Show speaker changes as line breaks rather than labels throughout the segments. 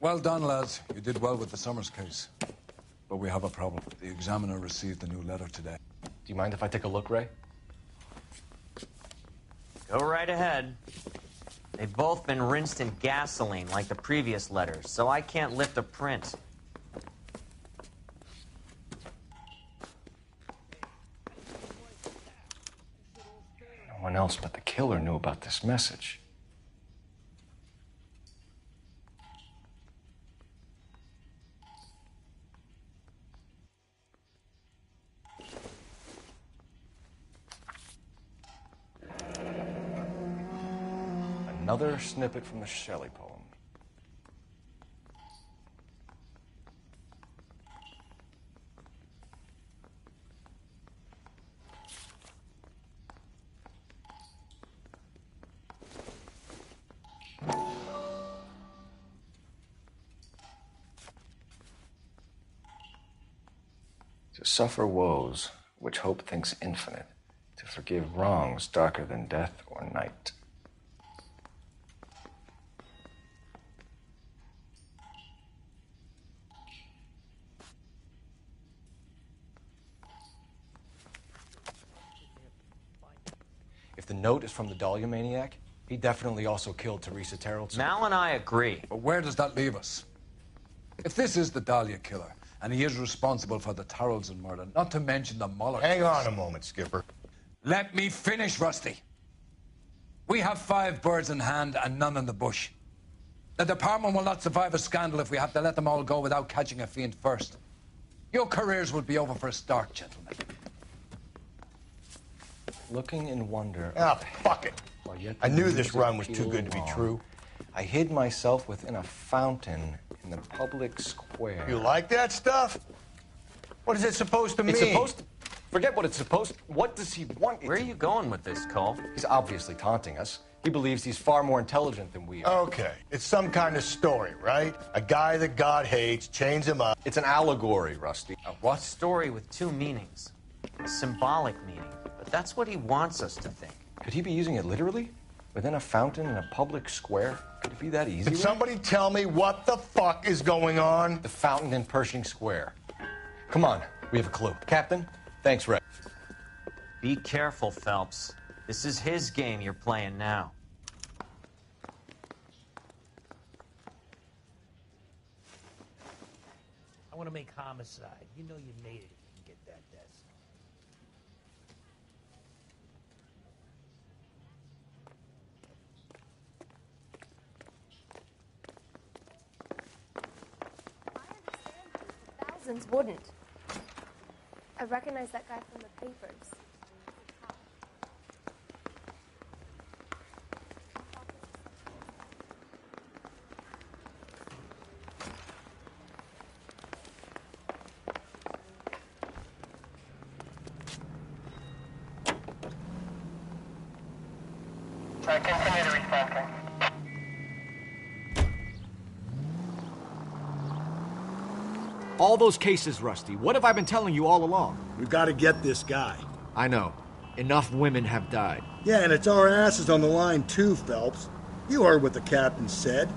Well done, lads. You did well with the Summers case. But we have a problem. The examiner received a new letter today.
Do you mind if I take a look, Ray?
Go right ahead. They've both been rinsed in gasoline like the previous letters, so I can't lift a print.
No one else but the killer knew about this message. Another snippet from the Shelley poem. To suffer woes which hope thinks infinite, to forgive wrongs darker than death or night. If the note is from the Dahlia maniac, he definitely also killed Teresa Terrell.
Mal and I agree.
But where does that leave us? If this is the Dahlia killer, and he is responsible for the Tarrelson murder, not to mention the Muller
Hang
case.
on a moment, Skipper.
Let me finish, Rusty. We have 5 birds in hand and none in the bush. The department will not survive a scandal if we have to let them all go without catching a fiend first. Your careers will be over for a start, gentlemen.
Looking in wonder.
Ah, fuck it. I knew this run was too good to be true.
I hid myself within a fountain in the public square.
You like that stuff? What is it supposed to mean?
It's supposed to... Forget what it's supposed to... What does he want?
Where are you going with this, Cole?
He's obviously taunting us. He believes he's far more intelligent than we are.
Okay, it's some kind of story, right? A guy that God hates, chains him up.
It's an allegory, Rusty.
A what? Story with 2 meanings. A symbolic meaning. But that's what he wants us to think.
Could he be using it literally? Within a fountain in a public square? Could it be that easy?
Can somebody tell me what the fuck is going on?
The fountain in Pershing Square. Come on, we have a clue. Captain, thanks, Ray.
Be careful, Phelps. This is his game you're playing now.
I want to make homicide. You know you made it if you can get that desk.
Thousands wouldn't. I recognize that guy from the papers.
I continue to respond, King.
All those cases, Rusty. What have I been telling you all along?
We've got to get this guy.
I know. Enough women have died.
Yeah, and it's our asses on the line too, Phelps. You heard what the captain said.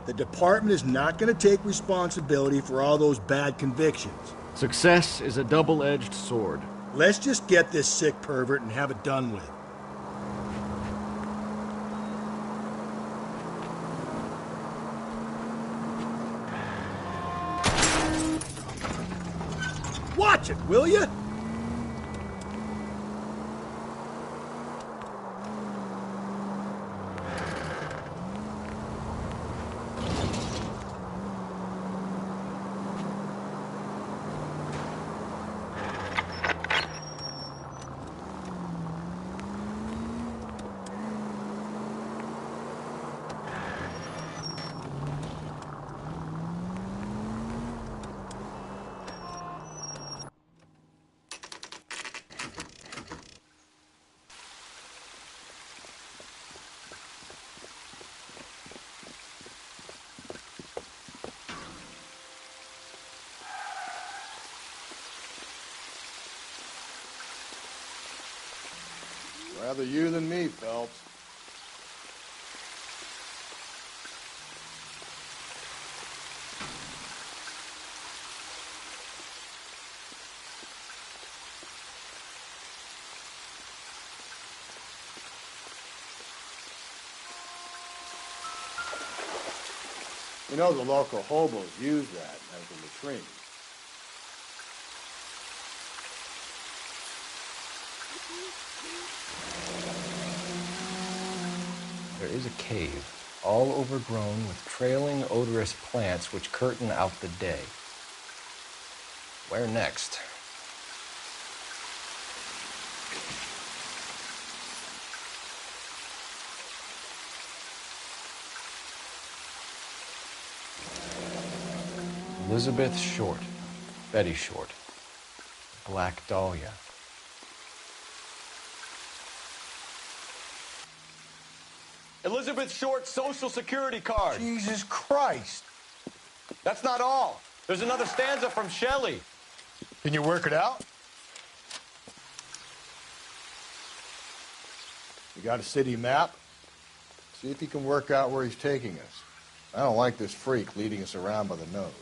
The department is not going to take responsibility for all those bad convictions.
Success is a double-edged sword.
Let's just get this sick pervert and have it done with. Watch it, will you?
Rather you than me, Phelps.
You know the local hobos use that as a latrine.
There is a cave, all overgrown with trailing, odorous plants which curtain out the day. Where next? Elizabeth Short, Betty Short, Black Dahlia.
Elizabeth Short's Social Security card.
Jesus Christ.
That's not all. There's another stanza from Shelley.
Can you work it out?
You got a city map? See if you can work out where he's taking us. I don't like this freak leading us around by the nose.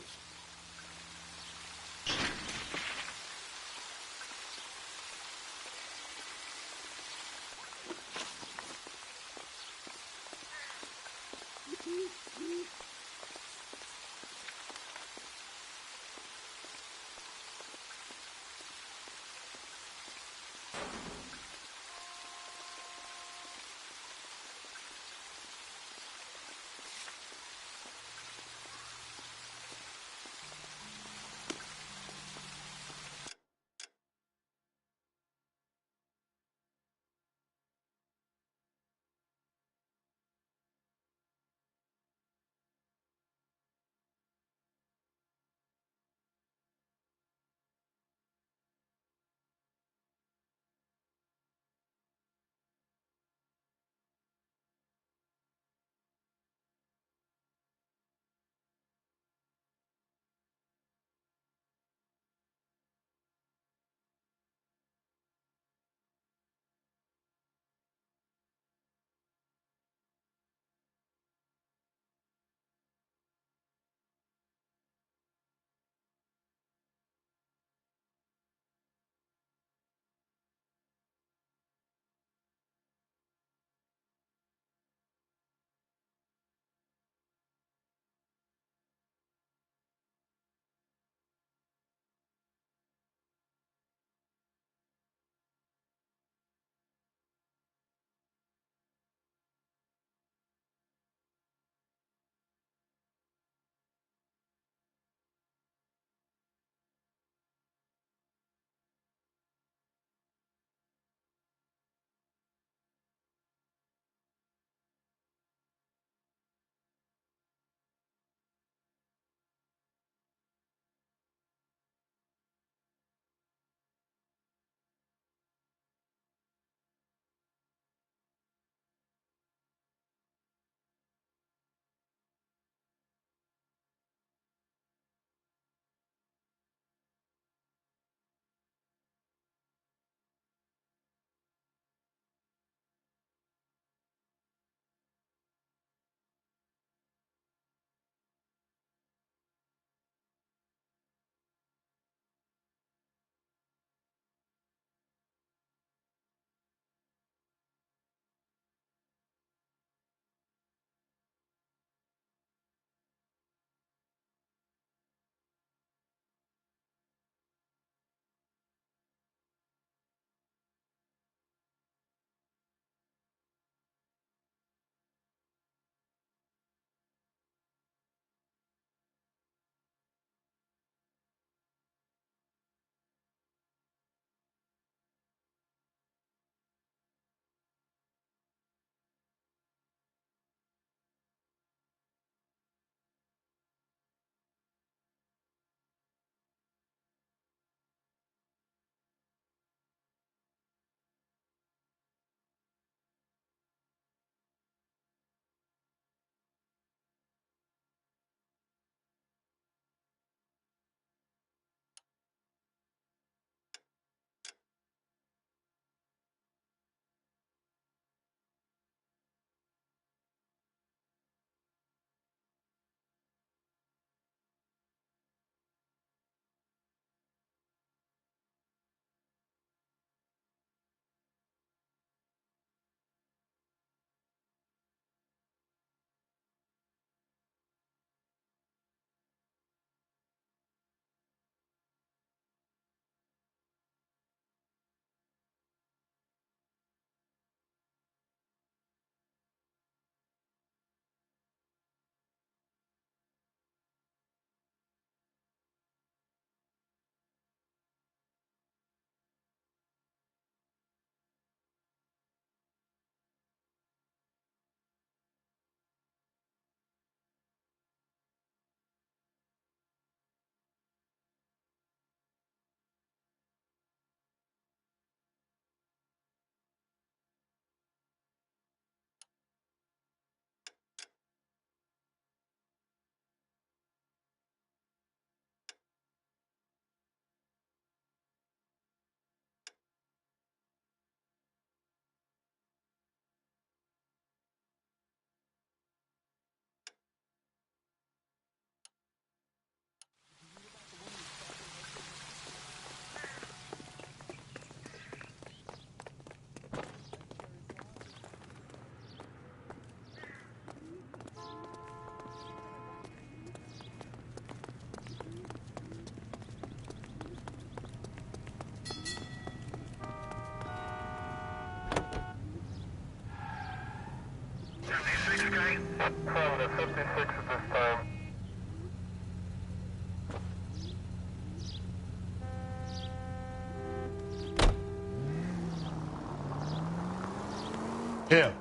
Him.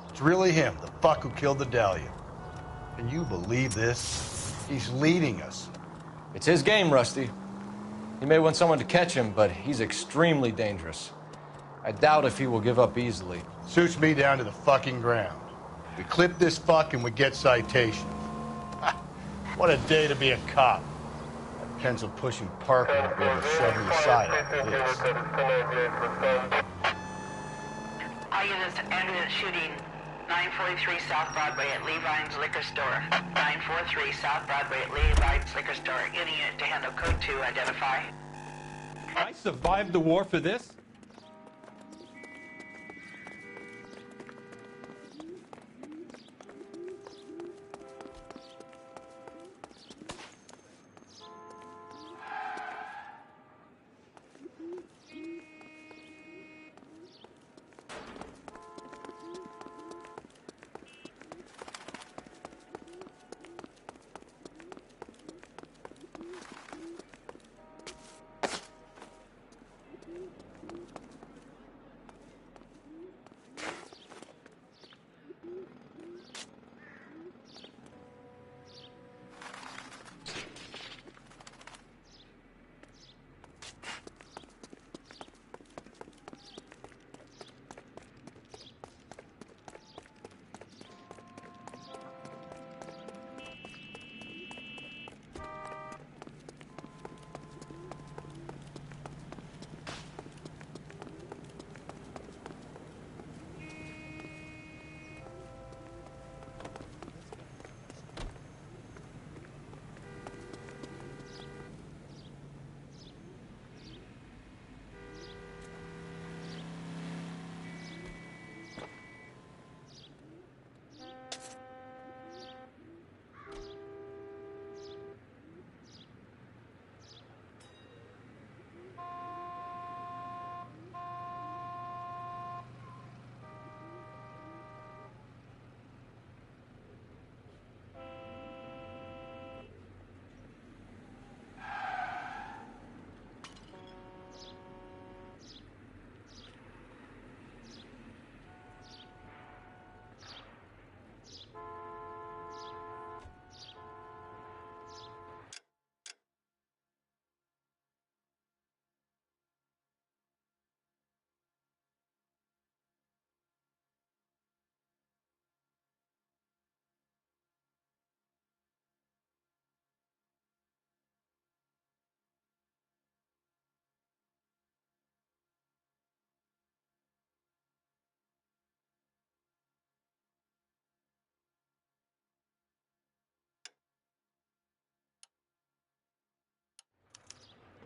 It's really him, the fuck who killed the Dahlia. Can you believe this? He's leading us.
It's his game, Rusty. He may want someone to catch him, but he's extremely dangerous. I doubt if he will give up easily.
Suits me down to the fucking ground. We clip this fuck and we get citations. Ha, what a day to be a cop. That pencil-pushing Parker won't be able to shove me aside after this.
All units ended shooting 943 South Broadway at Levine's Liquor Store. 943 South Broadway at Levine's Liquor Store. Any unit to handle code 2, identify.
I survived the war for this?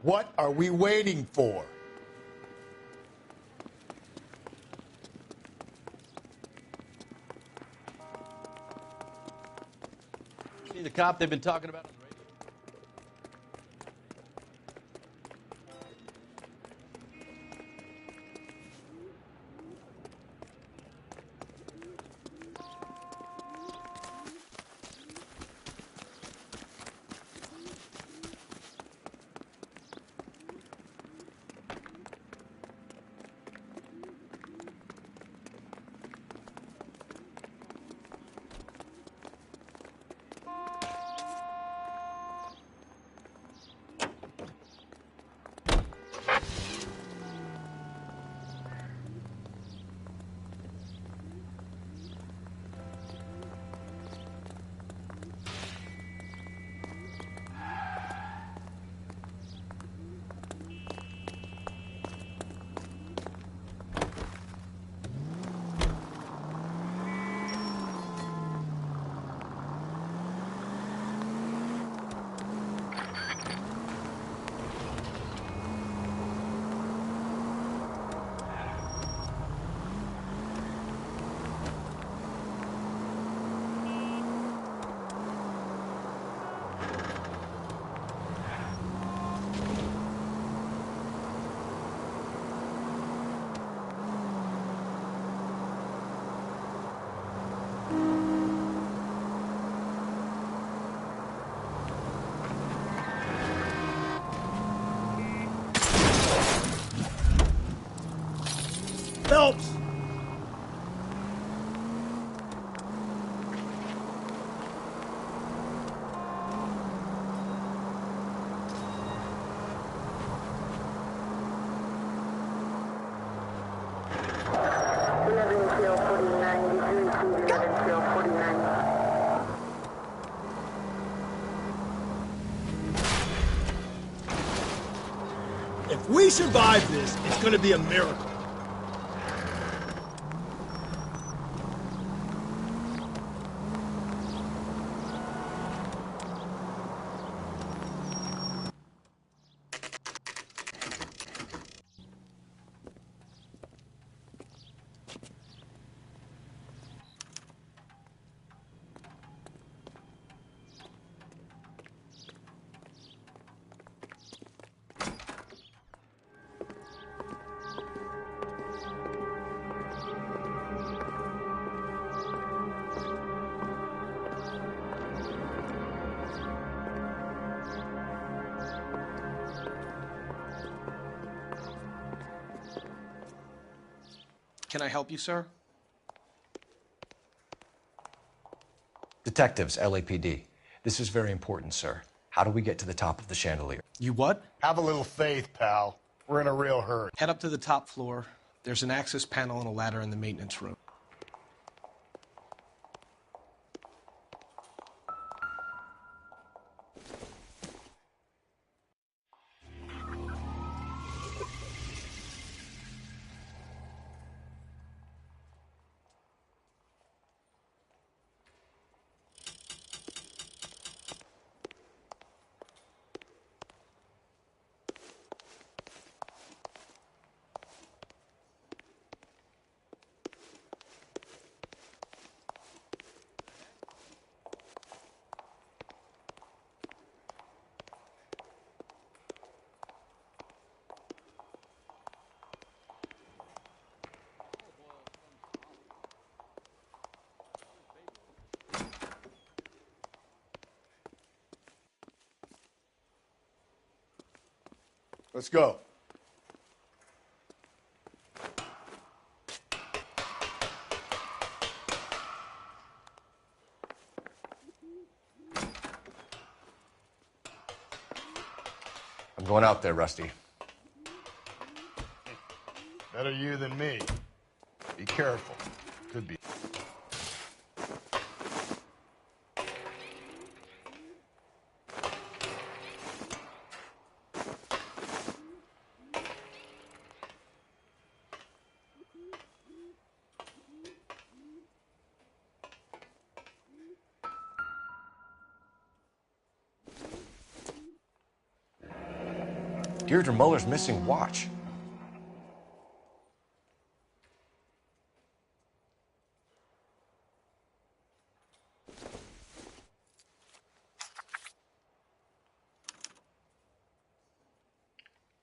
What are we waiting for?
See the cop they've been talking about on the radio?
If we survive this, it's gonna be a miracle.
Can I help you, sir?
Detectives, LAPD. This is very important, sir. How do we get to the top of the chandelier?
You what?
Have a little faith, pal. We're in a real hurry.
Head up to the top floor. There's an access panel and a ladder in the maintenance room.
Let's go.
I'm going out there, Rusty.
Better you than me. Be careful. Could be.
Deirdre Muller's missing watch.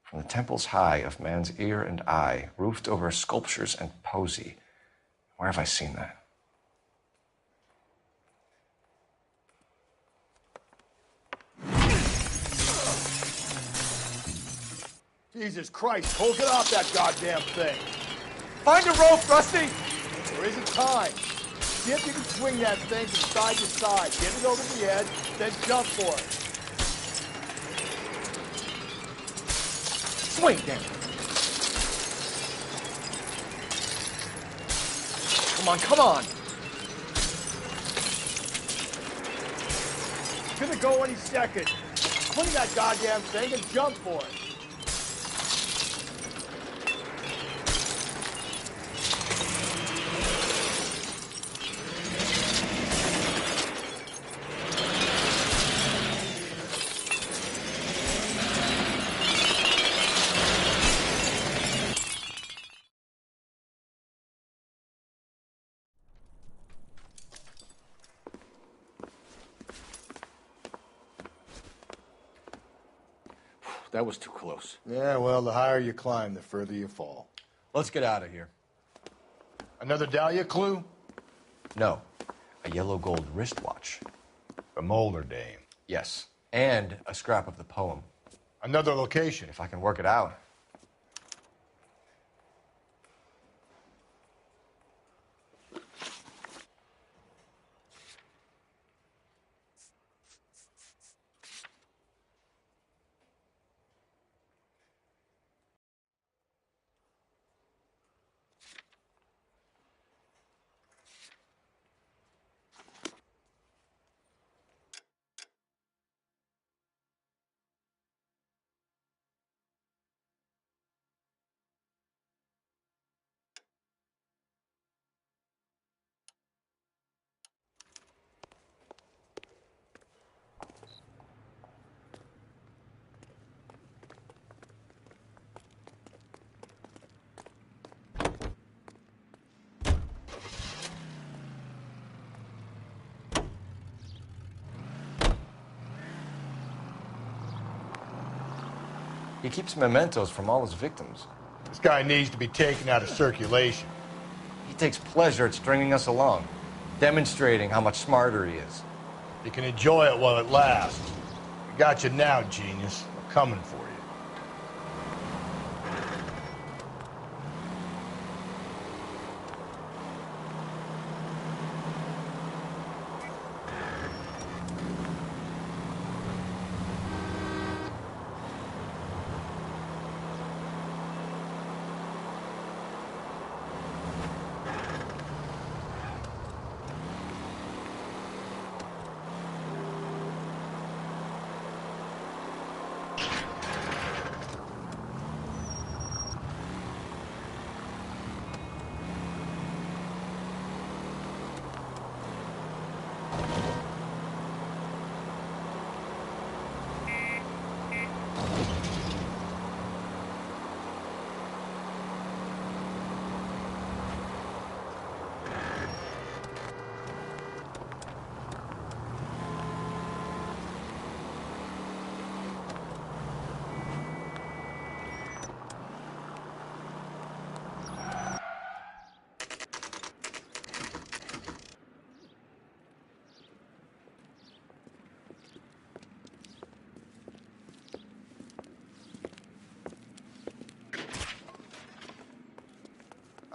From the temples high of man's ear and eye, roofed over sculptures and poesy. Where have I seen that?
Jesus Christ, Cole, get off that goddamn thing.
Find a rope, Rusty!
There isn't time. See if you can swing that thing from side to side. Get it over the edge, then jump for it.
Swing, damn it. Come on, come on.
It's gonna go any second. Swing that goddamn thing and jump for it.
That was too close.
Yeah, well, the higher you climb, the further you fall.
Let's get out of here.
Another Dahlia clue?
No, a yellow gold wristwatch.
The Molder dame.
Yes, and a scrap of the poem.
Another location.
If I can work it out.
He keeps mementos from all his victims.
This guy needs to be taken out of circulation.
He takes pleasure at stringing us along, demonstrating how much smarter he is.
You can enjoy it while it lasts. I got you now, genius. I'm coming for you.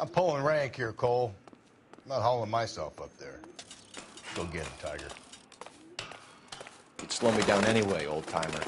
I'm pulling rank here, Cole. I'm not hauling myself up there. Go get him, Tiger.
You'd slow me down anyway, old-timer.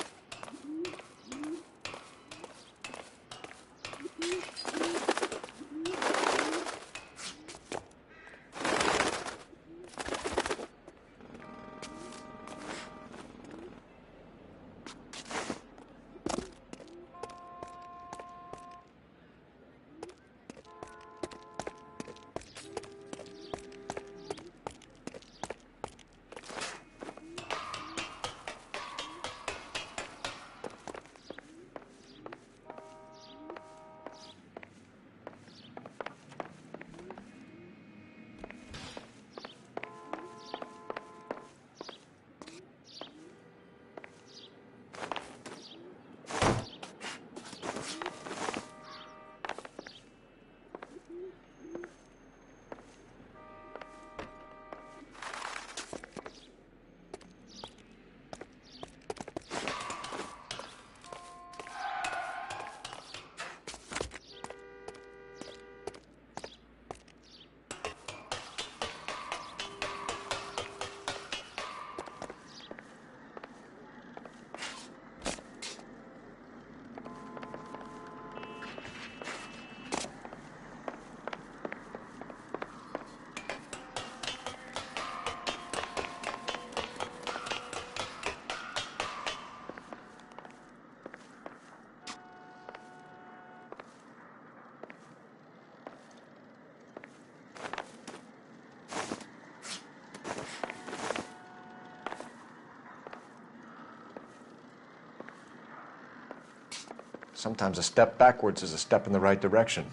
Sometimes a step backwards is a step in the right direction.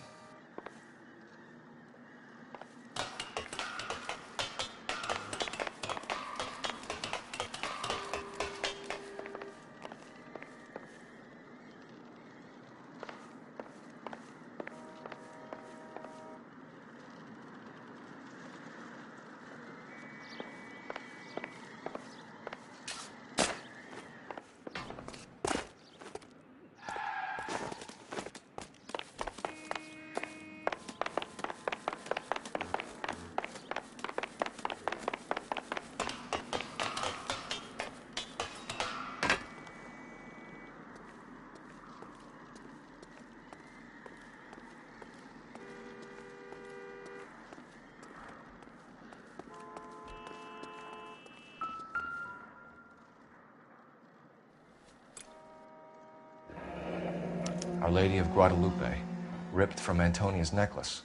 Our Lady of Guadalupe, ripped from Antonia's necklace.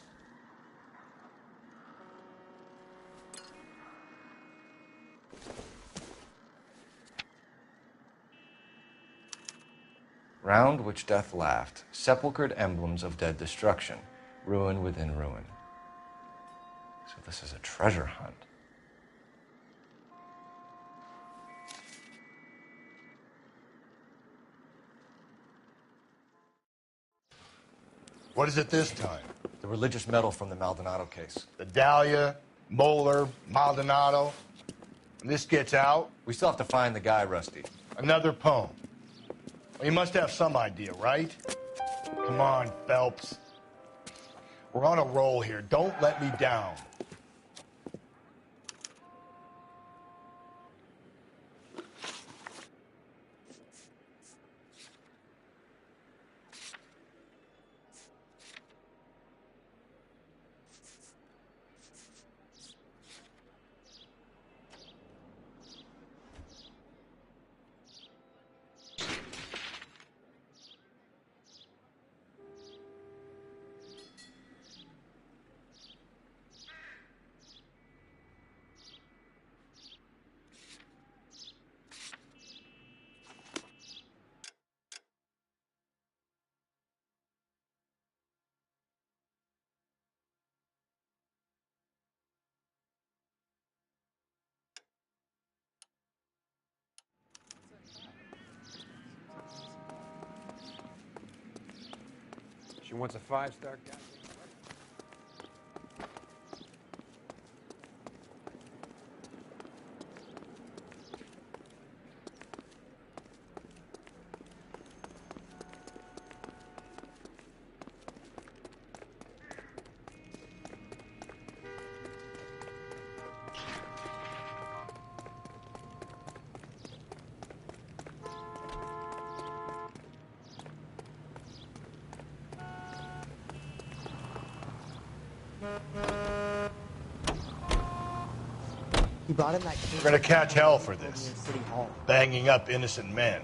Round which death laughed, sepulchred emblems of dead destruction, ruin within ruin. So this is a treasure hunt.
What is it this time?
The religious medal from the Maldonado case.
The Dahlia, Moeller, Maldonado. When this gets out,
We still have to find the guy, Rusty.
another poem. Well, you must have some idea, right? Come on, Phelps. We're on a roll here. Don't let me down.
She wants a 5-star guy.
He brought in that case.
We're gonna catch hell for this.
in City Hall.
Banging up innocent men.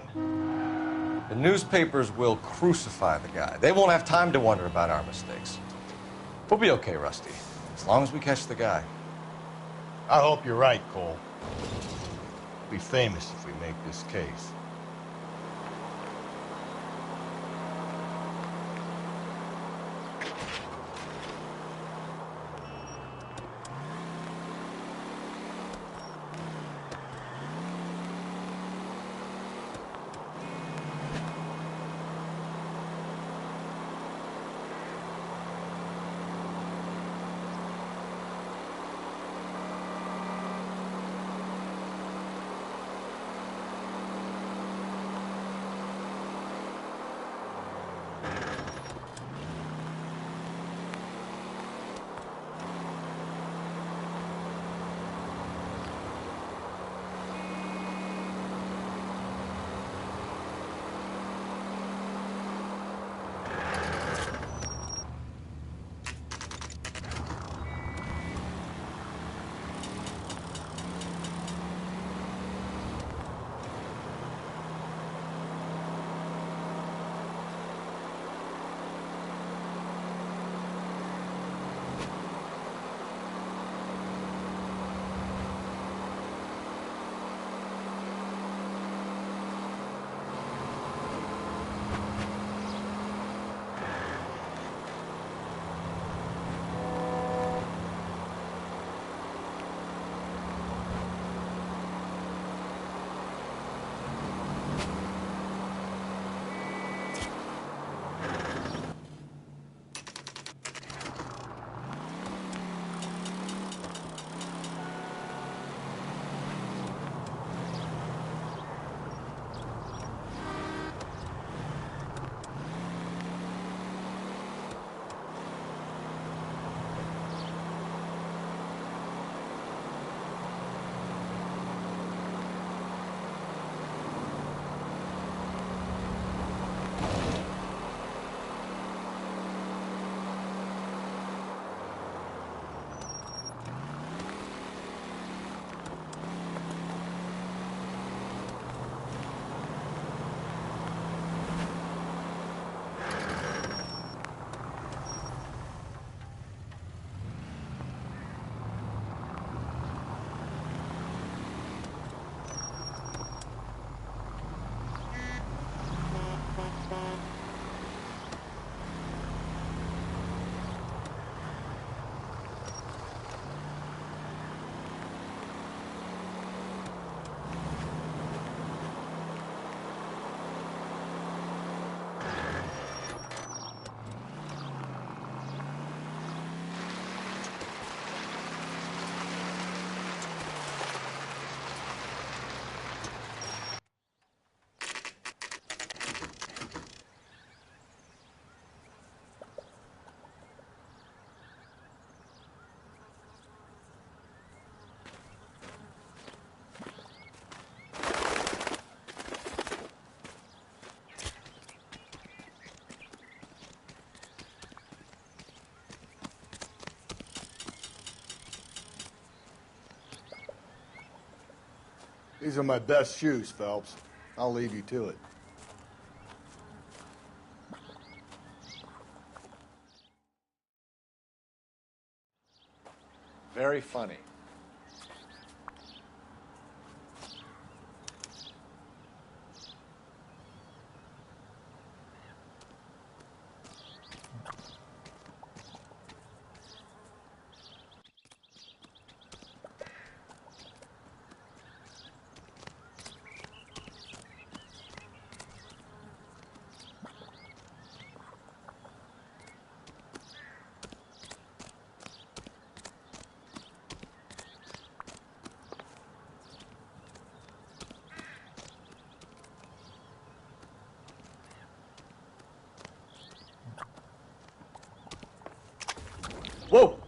The newspapers will crucify the guy. They won't have time to wonder about our mistakes. We'll be okay, Rusty, as long as we catch the guy.
I hope you're right, Cole. We'll be famous if we make this case. These are my best shoes, Phelps. I'll leave you to it.
Very funny.
Whoa!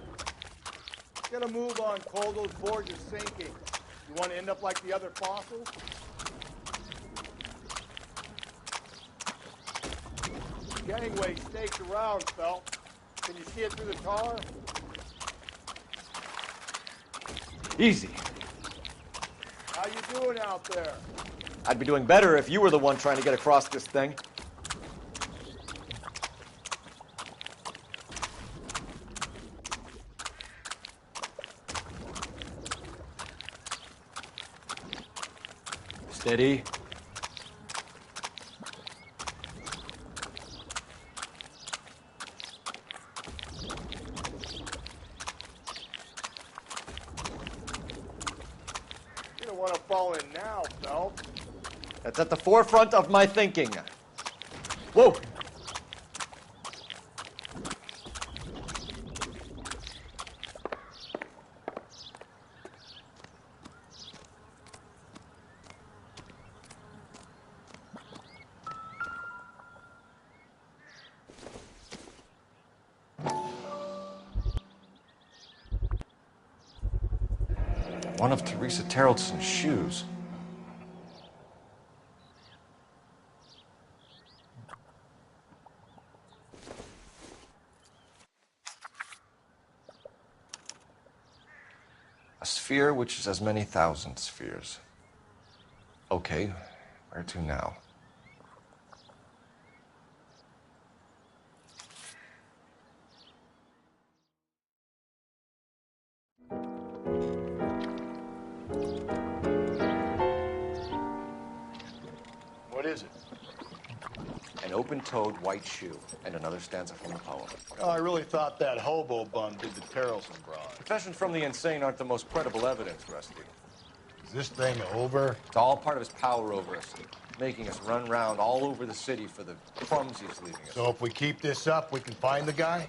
Get a move on, Cole. Those boards are sinking. You want to end up like the other fossils? Gangway staked around, Phelps. Can you see it through the tar?
Easy.
How you doing out there?
I'd be doing better if you were the one trying to get across this thing. Steady.
You don't want to fall in now, Phelps.
That's at the forefront of my thinking. Whoa!
One of Teresa Terrelson's shoes. A sphere which is as many thousand spheres. Okay, where to now?
What is it?
An open-toed white shoe, and another stanza from the poem.
Oh, I really thought that hobo bum did the Terrelson broad.
Confessions from the insane aren't the most credible evidence, Rusty.
Is this thing over?
It's all part of his power over us, making us run round all over the city for the crumbs he's leaving us.
So if we keep this up, we can find the guy?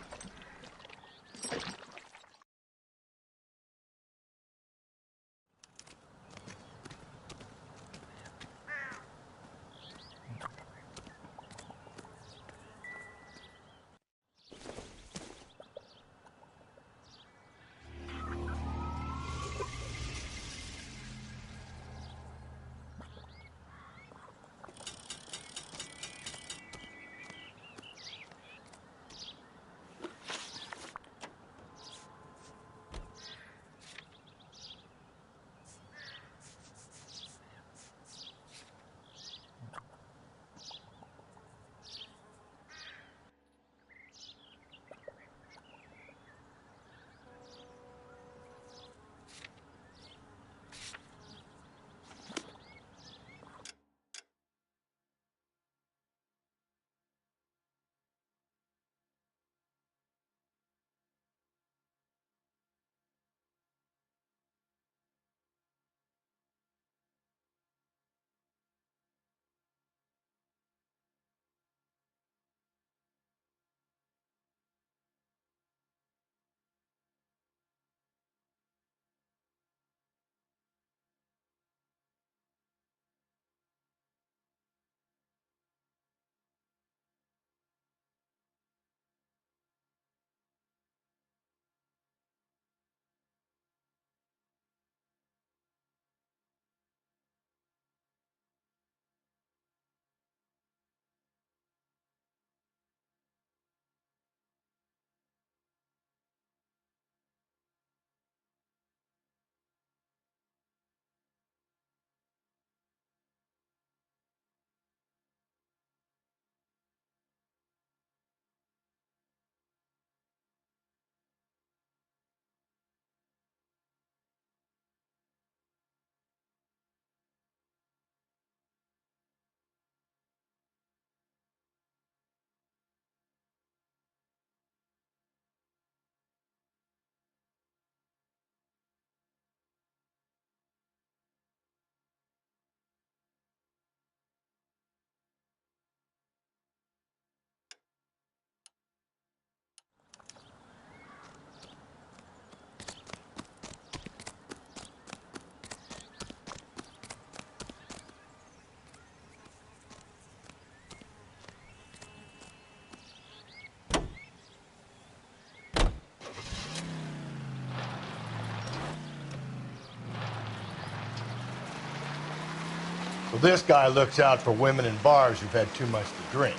So this guy looks out for women in bars who've had too much to drink.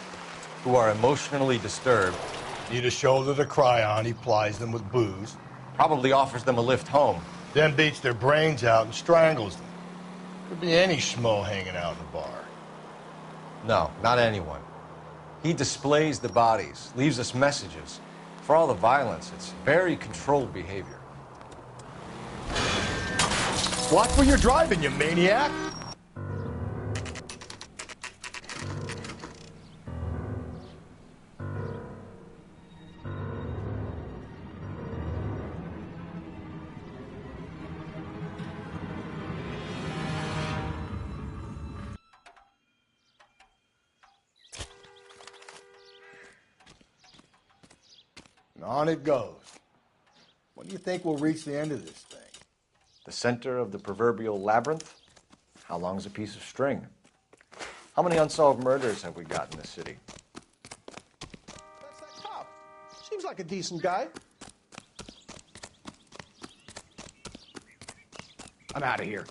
Who are emotionally disturbed.
Need a shoulder to cry on, he plies them with booze.
Probably offers them a lift home.
Then beats their brains out and strangles them. Could be any schmo hanging out in the bar.
No, not anyone. He displays the bodies, leaves us messages. For all the violence, it's very controlled behavior.
Watch where you're driving, you maniac! And on it goes. When do you think we'll reach the end of this thing?
The center of the proverbial labyrinth? How long's a piece of string? How many unsolved murders have we got in this city?
That's that cop. Seems like a decent guy.
I'm out of here.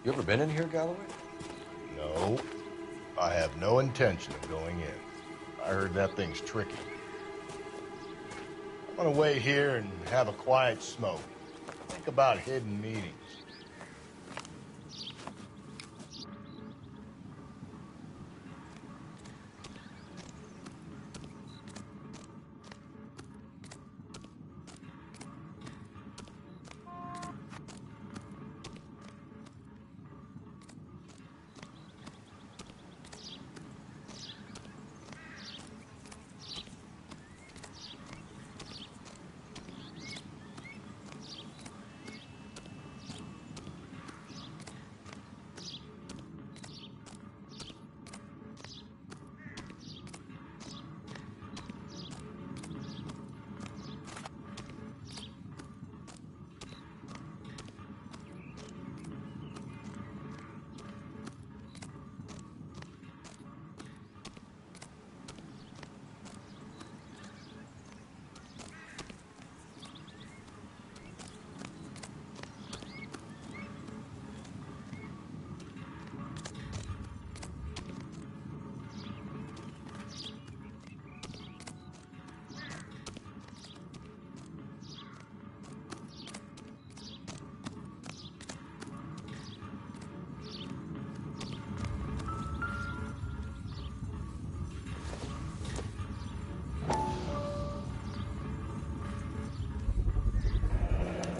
You ever been in here, Galloway?
No. I have no intention of going in. I heard that thing's tricky. I'm gonna wait here and have a quiet smoke. Think about hidden meetings.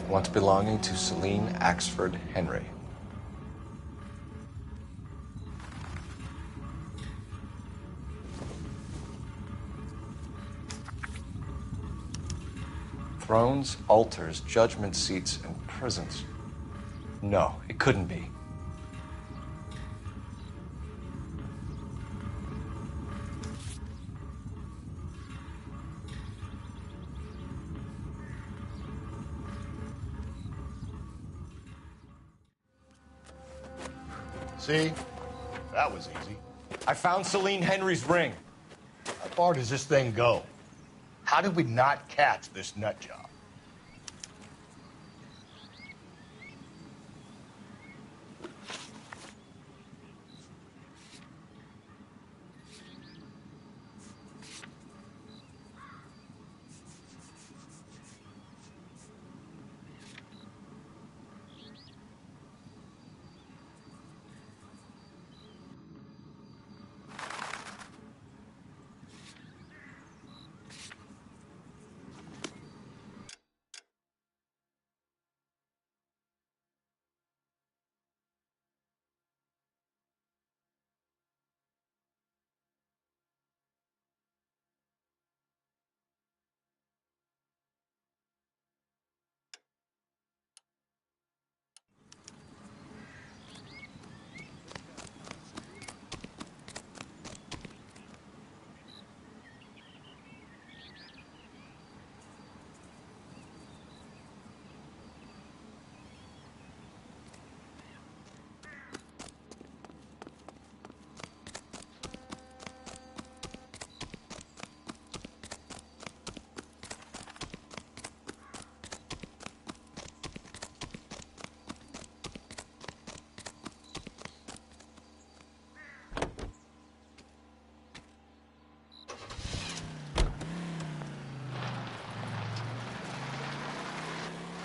Once belonging to Celine Axford Henry. Thrones, altars, judgment seats, and prisons. No, it couldn't be.
See? That was easy.
I found Celine Henry's ring.
How far does this thing go? How did we not catch this nut job?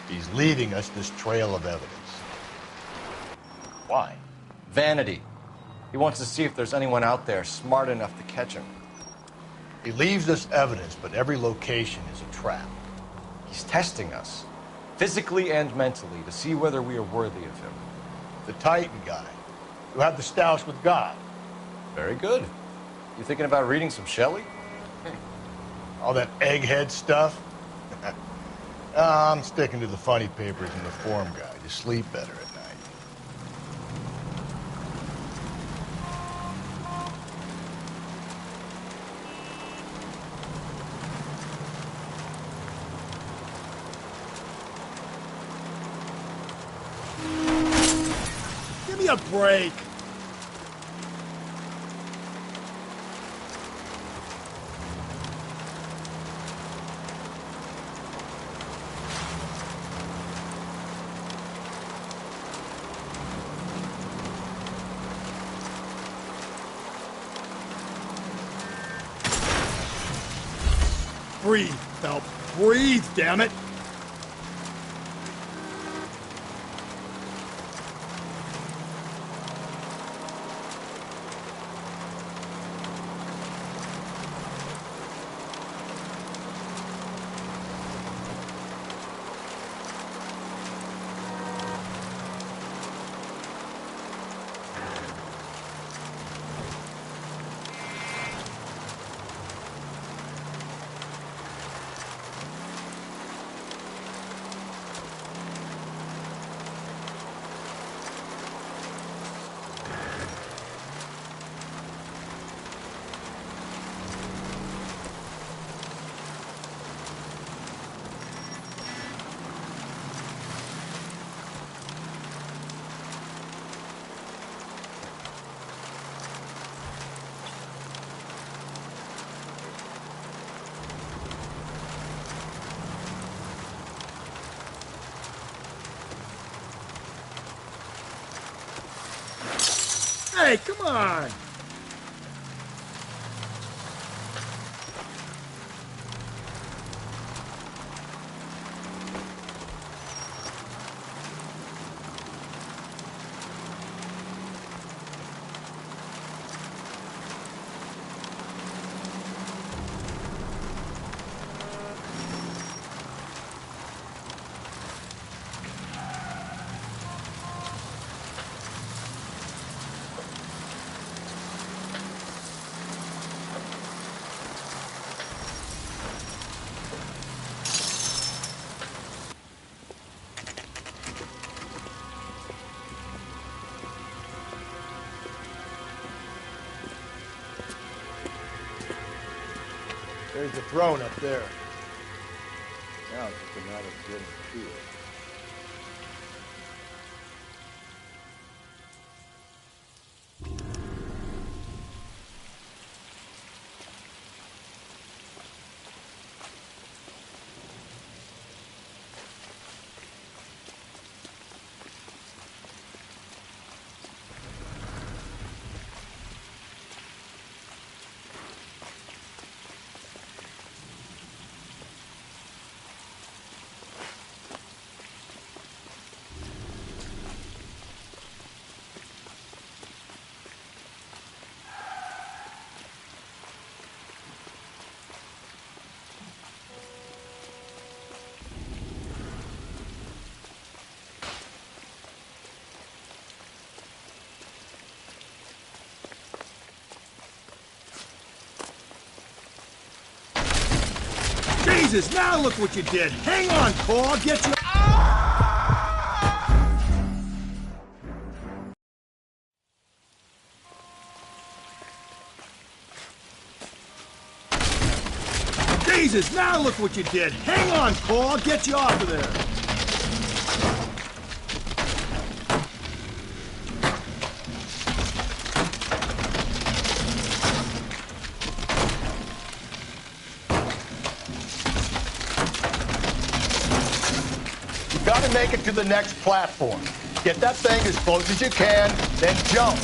He's leaving us this trail of evidence. Why?
Vanity. He wants to see if there's anyone out there smart enough to catch him.
He leaves us evidence, but every location is a trap.
He's testing us, physically and mentally, to see whether we are worthy of him.
The Titan guy, who had the stoush with God.
Very good. You thinking about reading some Shelley?
All that egghead stuff? I'm sticking to the funny papers and the form guide. You sleep better at night.
Give me a break. Breathe, Phelps. Breathe, damn it. Hey, come on!
There's the throne up there. Now it's just a matter of getting to it.
Jesus, now look what you did. Hang on, Cole, I'll get you. Jesus, now look what you did. Hang on, Cole, I'll get you off of there.
Gotta make it to the next platform. Get that thing as close as you can, then jump.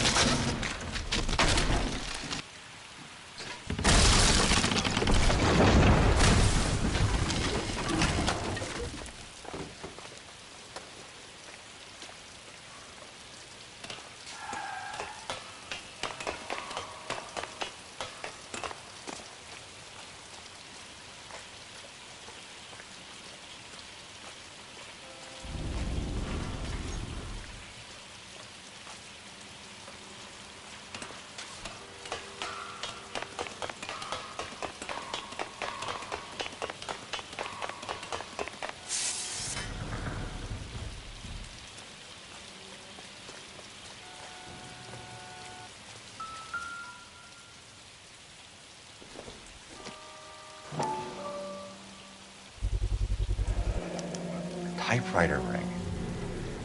typewriter ring.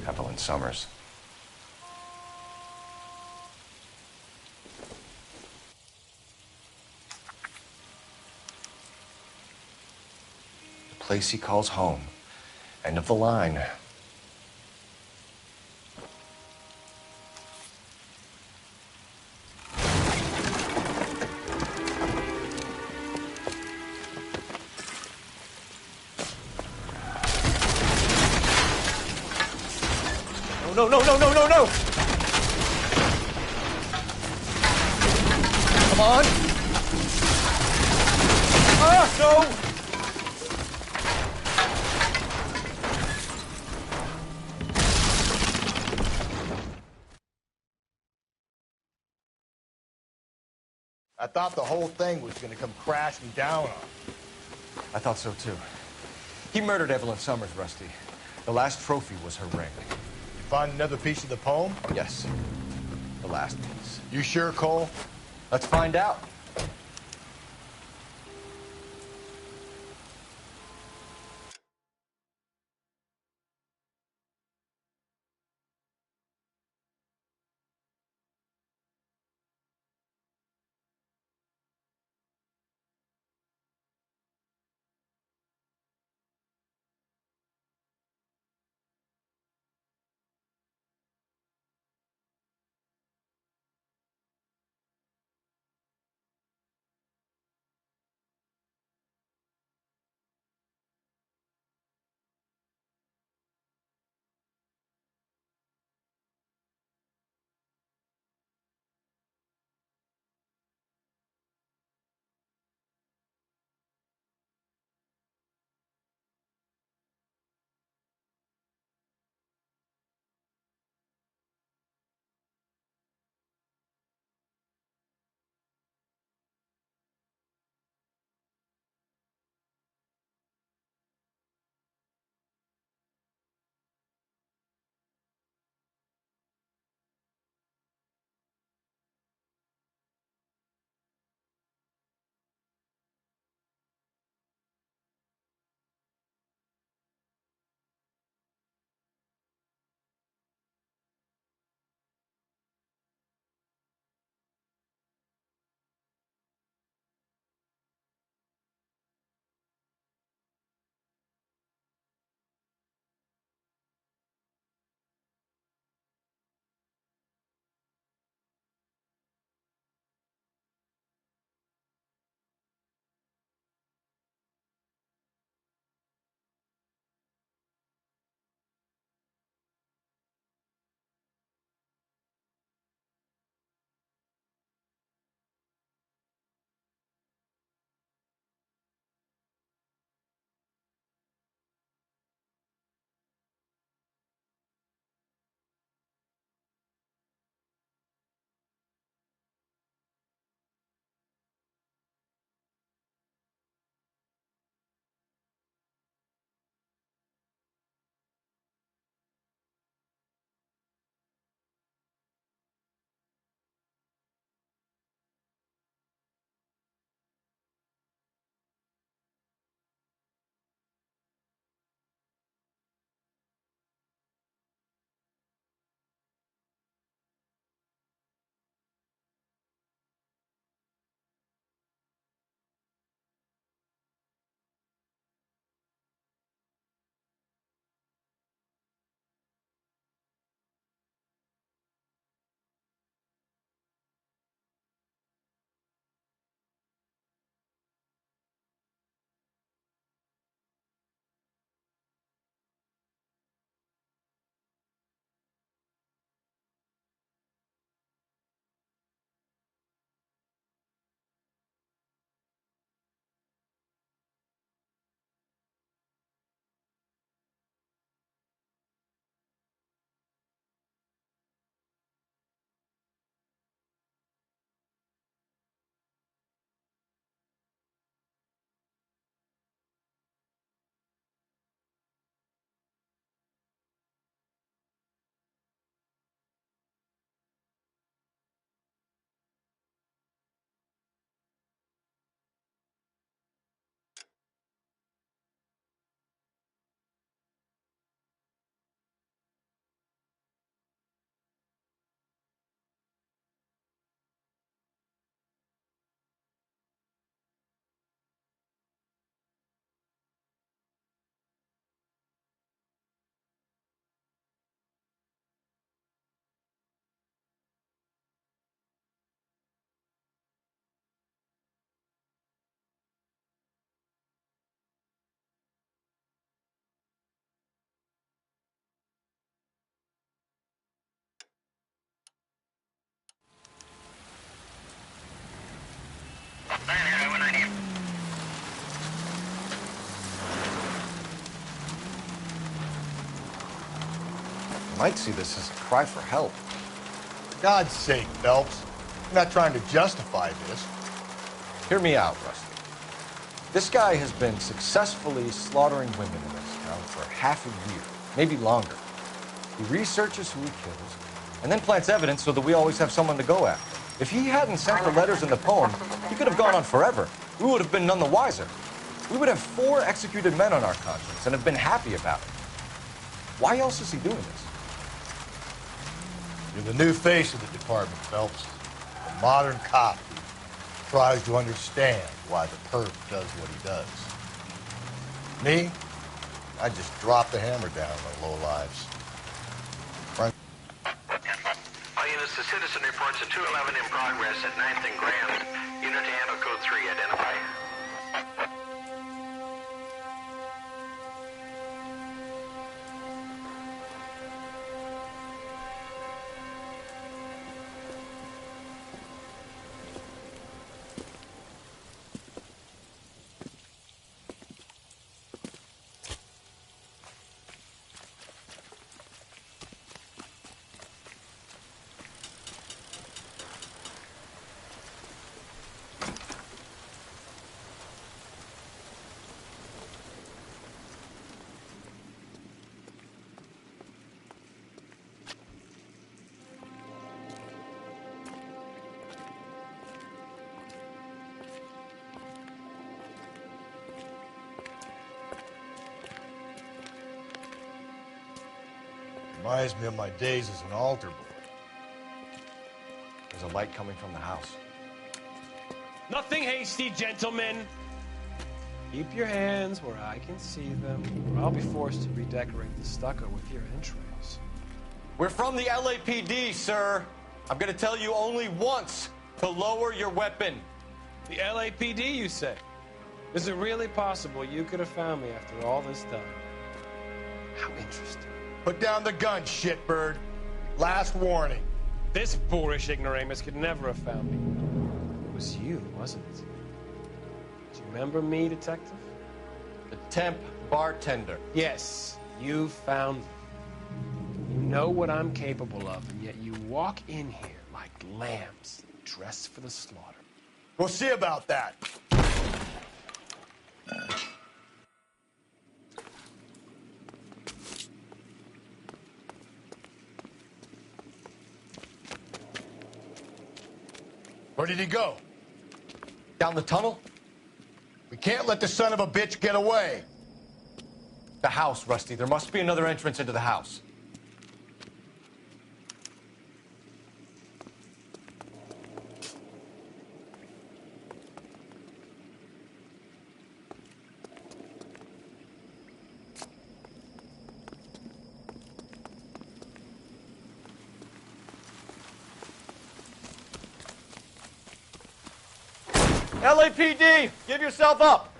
Evelyn Summers. The place he calls home. End of the line.
No, no, no, no, no, no! Come on! Ah, no!
I thought the whole thing was gonna come crashing down on him.
I thought so too. He murdered Evelyn Summers, Rusty. The last trophy was her ring.
You find another piece of the poem?
Yes. The last piece.
You sure, Cole?
Let's find out. might see this as a cry for help.
For God's sake, Phelps. I'm not trying to justify this.
Hear me out, Rusty. This guy has been successfully slaughtering women in this town for half a year, maybe longer. He researches who he kills, and then plants evidence so that we always have someone to go after. If he hadn't sent the letters in the poem, he could have gone on forever. We would have been none the wiser. We would have 4 executed men on our conscience and have been happy about it. Why else is he doing this?
You're the new face of the department, Phelps. A modern cop who tries to understand why the perp does what he does. Me? I just drop the hammer down on the lowlives.
All units, the citizen reports a 211 in progress at 9th and Grand. Unit to handle code 3, identify.
Reminds me of my days as an altar boy.
There's a light coming from the house.
Nothing hasty, gentlemen. Keep your hands where I can see them, or I'll be forced to redecorate the stucco with your entrails.
We're from the LAPD, sir. I'm gonna tell you only once to lower your weapon.
The LAPD, you say? Is it really possible you could have found me after all this time? How interesting.
Put down the gun, shitbird. Last warning.
This boorish ignoramus could never have found me. It was you, wasn't it? Do you remember me, detective?
The temp bartender.
Yes, you found me. You know what I'm capable of, and yet you walk in here like lambs dressed for the slaughter.
We'll see about that. Where did he go?
Down the tunnel?
We can't let the son of a bitch get away.
The house, Rusty. There must be another entrance into the house.
LAPD, give yourself up.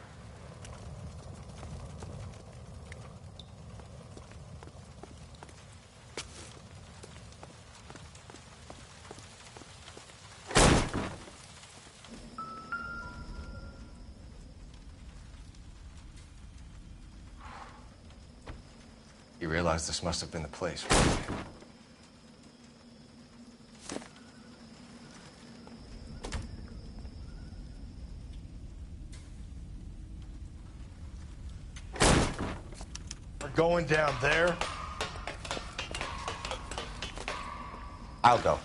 You realize this must have been the place.
Going down there?
I'll go.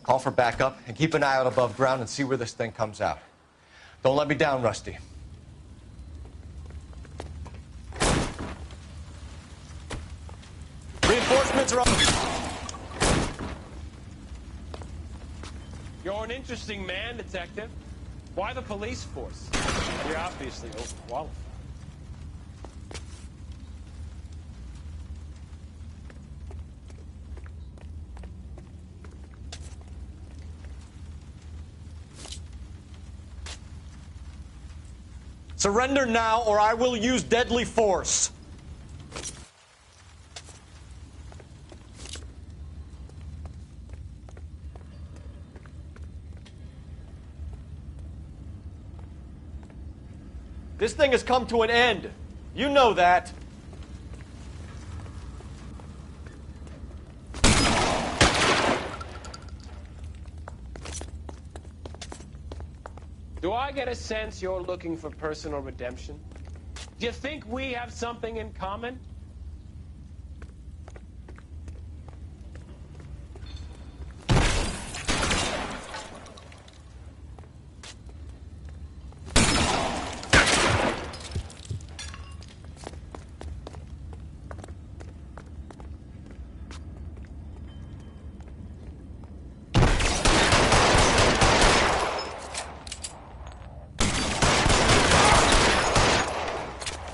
Call for backup and keep an eye out above ground and see where this thing comes out. Don't let me down, Rusty.
Reinforcements are up.
You're an interesting man, detective. Why the police force? You're obviously overqualified.
Surrender now, or I will use deadly force. This thing has come to an end. You know that.
Do I get a sense you're looking for personal redemption? Do you think we have something in common?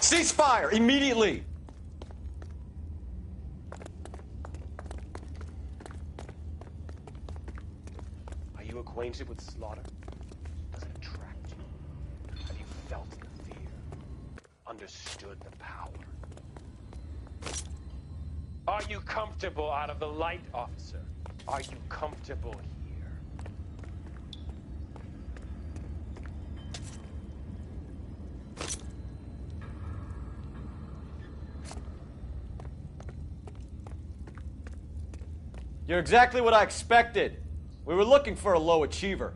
Ceasefire immediately!
Are you acquainted with slaughter? Does it attract you? Have you felt the fear? Understood the power? Are you comfortable out of the light, officer? Are you comfortable here?
You're exactly what I expected. We were looking for a low achiever.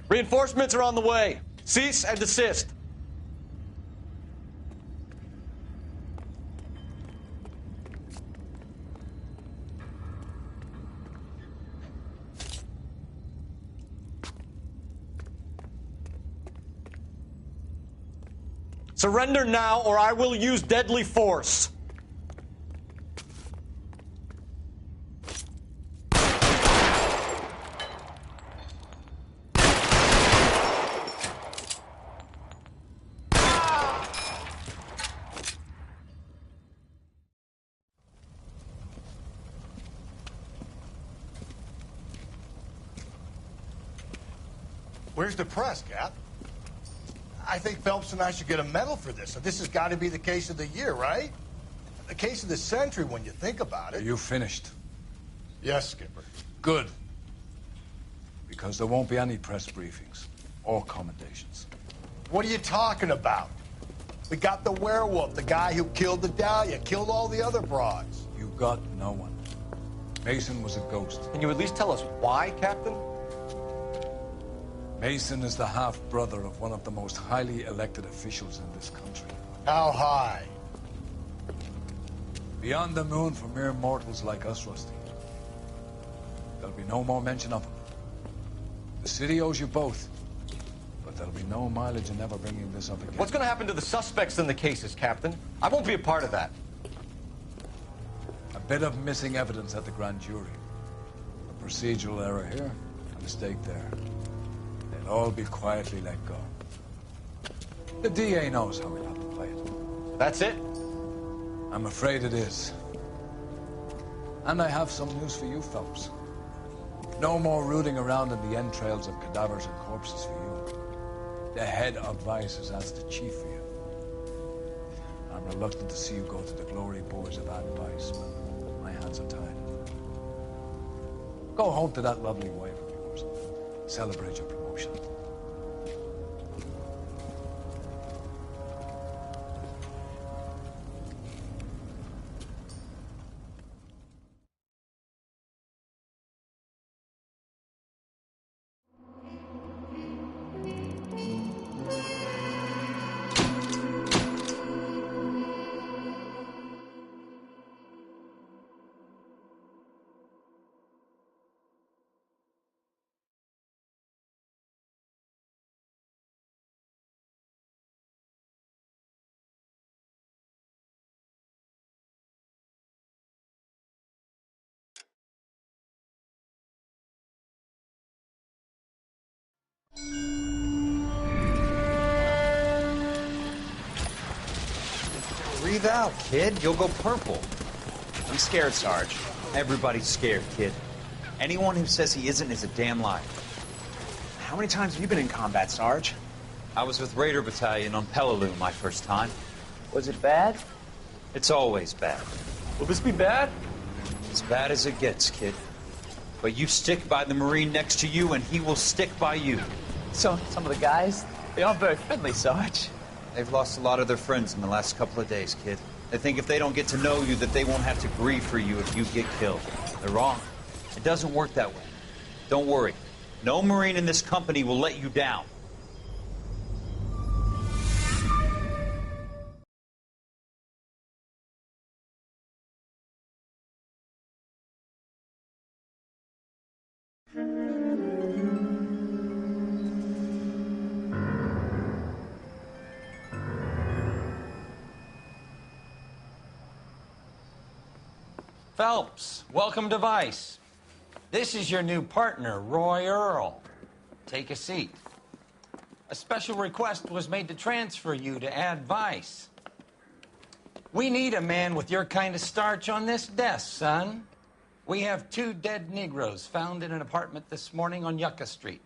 Reinforcements are on the way. Cease and desist. Surrender now, or I will use deadly force.
Where's the press, Cap? I think Phelps and I should get a medal for this. So this has got to be the case of the year, right? The case of the century when you think about it.
Are you finished?
Yes, Skipper.
Good. Because there won't be any press briefings or commendations.
What are you talking about? We got the werewolf, the guy who killed the Dahlia, killed all the other broads.
You got no one. Mason was a ghost.
Can you at least tell us why, Captain?
Mason is the half-brother of one of the most highly elected officials in this country.
How high?
Beyond the moon for mere mortals like us, Rusty. There'll be no more mention of him. The city owes you both, but there'll be no mileage in ever bringing this up again.
What's going to happen to the suspects in the cases, Captain? I won't be a part of that.
A bit of missing evidence at the grand jury. A procedural error here, a mistake there. They'll all be quietly let go. The DA knows how we'll have to play it.
That's it?
I'm afraid it is. And I have some news for you, Phelps. No more rooting around in the entrails of cadavers and corpses for you. The head of Vice has asked the chief for you. I'm reluctant to see you go to the glory boards of advice, but my hands are tied. Go home to that lovely wife of yours. Celebrate your promotion.
Breathe out, kid. You'll go purple. I'm scared, Sarge. Everybody's scared, kid. Anyone who says he isn't is a damn liar. How many times have you been in combat, Sarge? I was with Raider Battalion on Peleliu my first time.
Was it bad?
It's always bad.
Will this be bad?
As bad as it gets, kid. But you stick by the Marine next to you, and he will stick by you.
So, some of the guys, they aren't very friendly, Sarge.
They've lost a lot of their friends in the last couple of days, kid. They think if they don't get to know you, that they won't have to grieve for you if you get killed. They're wrong. It doesn't work that way. Don't worry. No Marine in this company will let you down.
Phelps, welcome to Vice. This is your new partner, Roy Earl. Take a seat. A special request was made to transfer you to Ad Vice. We need a man with your kind of starch on this desk, son. We have 2 dead Negroes found in an apartment this morning on Yucca Street.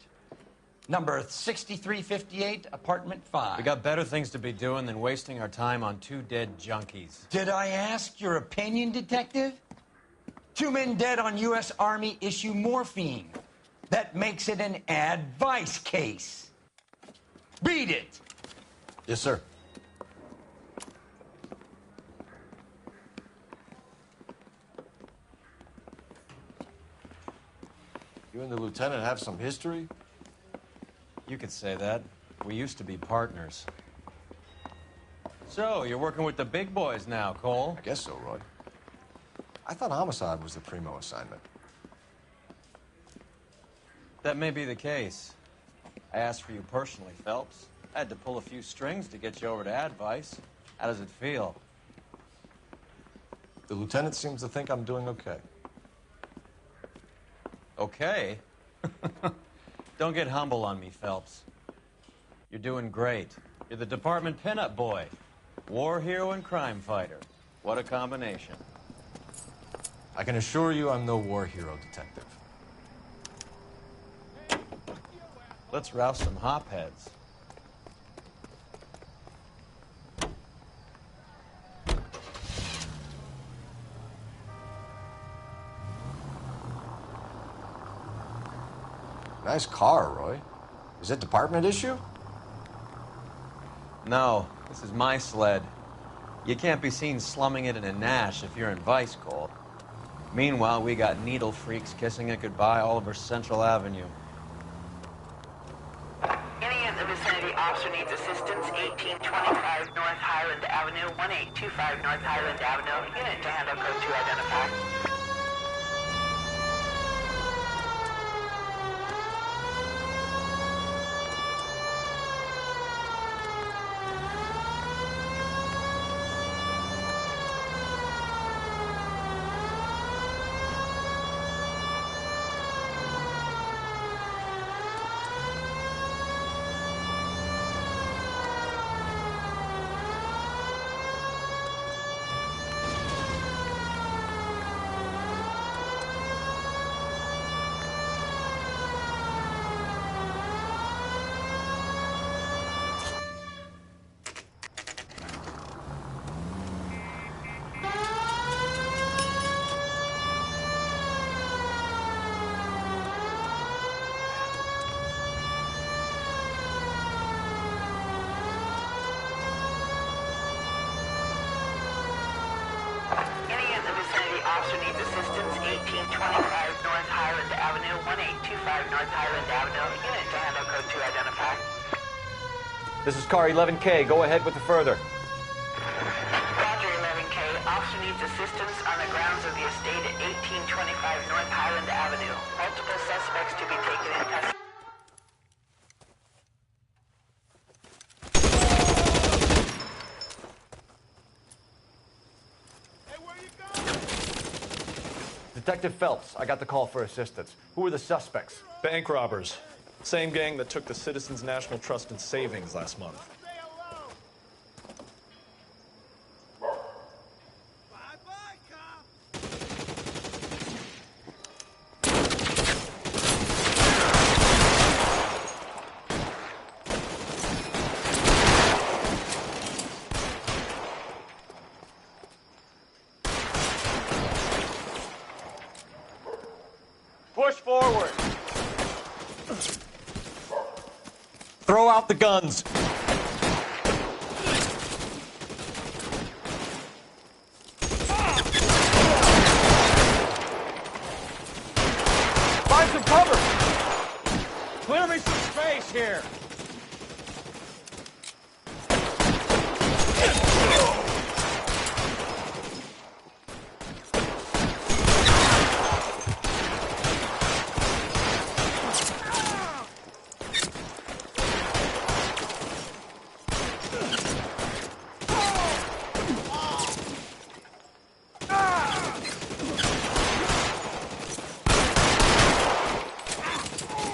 Number 6358, apartment 5.
We got better things to be doing than wasting our time on 2 dead junkies.
Did I ask your opinion, detective? 2 men dead on U.S. Army issue morphine. That makes it an Ad Vice case. Beat it!
Yes, sir. You and the lieutenant have some history?
You could say that. We used to be partners. So, you're working with the big boys now, Cole?
I guess so, Roy. I thought homicide was the primo assignment.
That may be the case. I asked for you personally, Phelps. I had to pull a few strings to get you over to Advice. How does it feel?
The lieutenant seems to think I'm doing okay.
Okay? Don't get humble on me, Phelps. You're doing great. You're the department pinup boy. War hero and crime fighter. What a combination.
I can assure you I'm no war hero, detective.
Let's rouse some hopheads.
Nice car, Roy. Is it department issue?
No, this is my sled. You can't be seen slumming it in a Nash if you're in Vice, Cole. Meanwhile, we got needle freaks kissing it goodbye all over Central Avenue.
Any in the vicinity officer needs assistance, 1825 North Highland Avenue, 1825 North Highland Avenue. Unit to handle code 2 identified. Officer needs assistance, 1825 North Highland Avenue, 1825 North Highland Avenue. Unit to handle code 2 identify.
This is car 11K. Go ahead with the further.
Roger, 11K. Officer needs assistance on the grounds of the estate at 1825 North Highland Avenue. Multiple suspects to be taken in custody.
Detective Phelps, I got the call for assistance. Who are the suspects?
Bank robbers. Same gang that took the Citizens National Trust and Savings last month.
Push forward. Throw out the guns. Find some cover. Clear me some space here.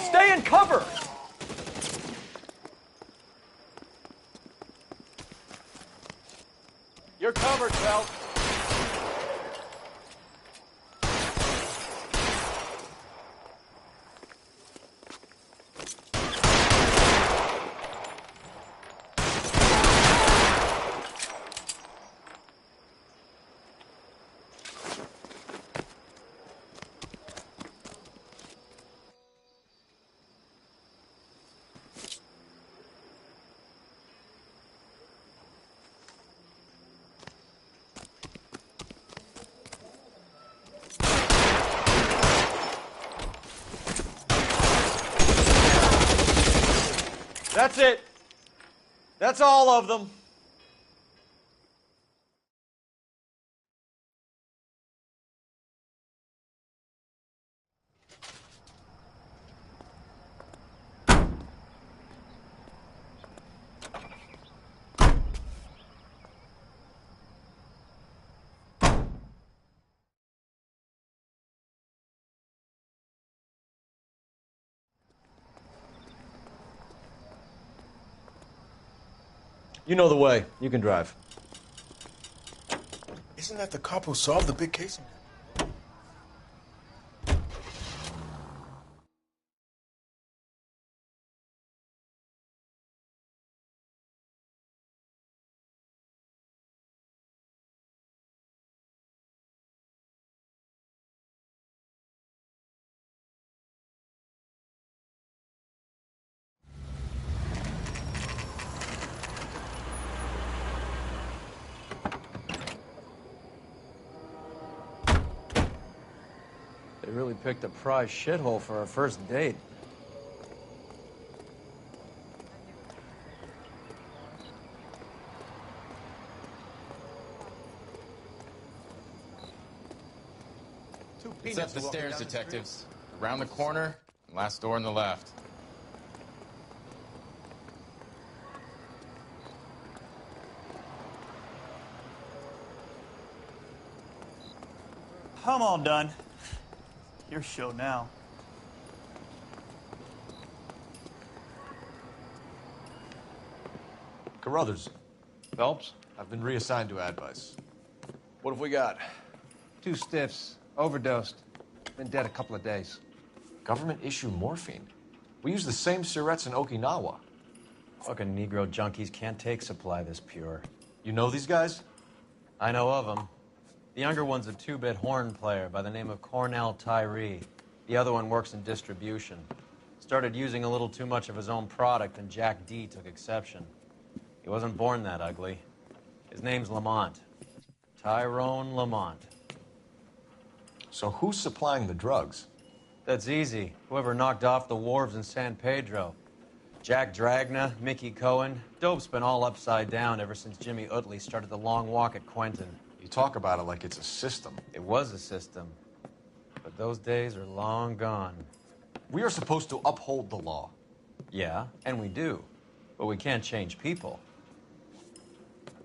Stay in cover! You're covered, Phelps. That's it. That's all of them.
You know the way. You can drive.
Isn't that the cop who solved the big case?
They really picked a prize shithole for our first date.
It's up the stairs, detectives. Around the corner, last door on the left.
I'm all done. Your show now.
Carruthers,
Phelps?
I've been reassigned to Advice.
What have we got? 2 stiffs. Overdosed. Been dead a couple of days.
Government issue morphine. We use the same syrettes in Okinawa.
Fucking Negro junkies can't take supply this pure.
You know these guys?
I know of them. The younger one's a 2-bit horn player by the name of Cornell Tyree. The other one works in distribution. Started using a little too much of his own product, and Jack D took exception. He wasn't born that ugly. His name's Lamont. Tyrone Lamont.
So who's supplying the drugs?
That's easy. Whoever knocked off the wharves in San Pedro. Jack Dragna, Mickey Cohen. Dope's been all upside down ever since Jimmy Utley started the long walk at Quentin.
You talk about it like it's a system.
It was a system. But those days are long gone.
We are supposed to uphold the law.
Yeah, and we do. But we can't change people.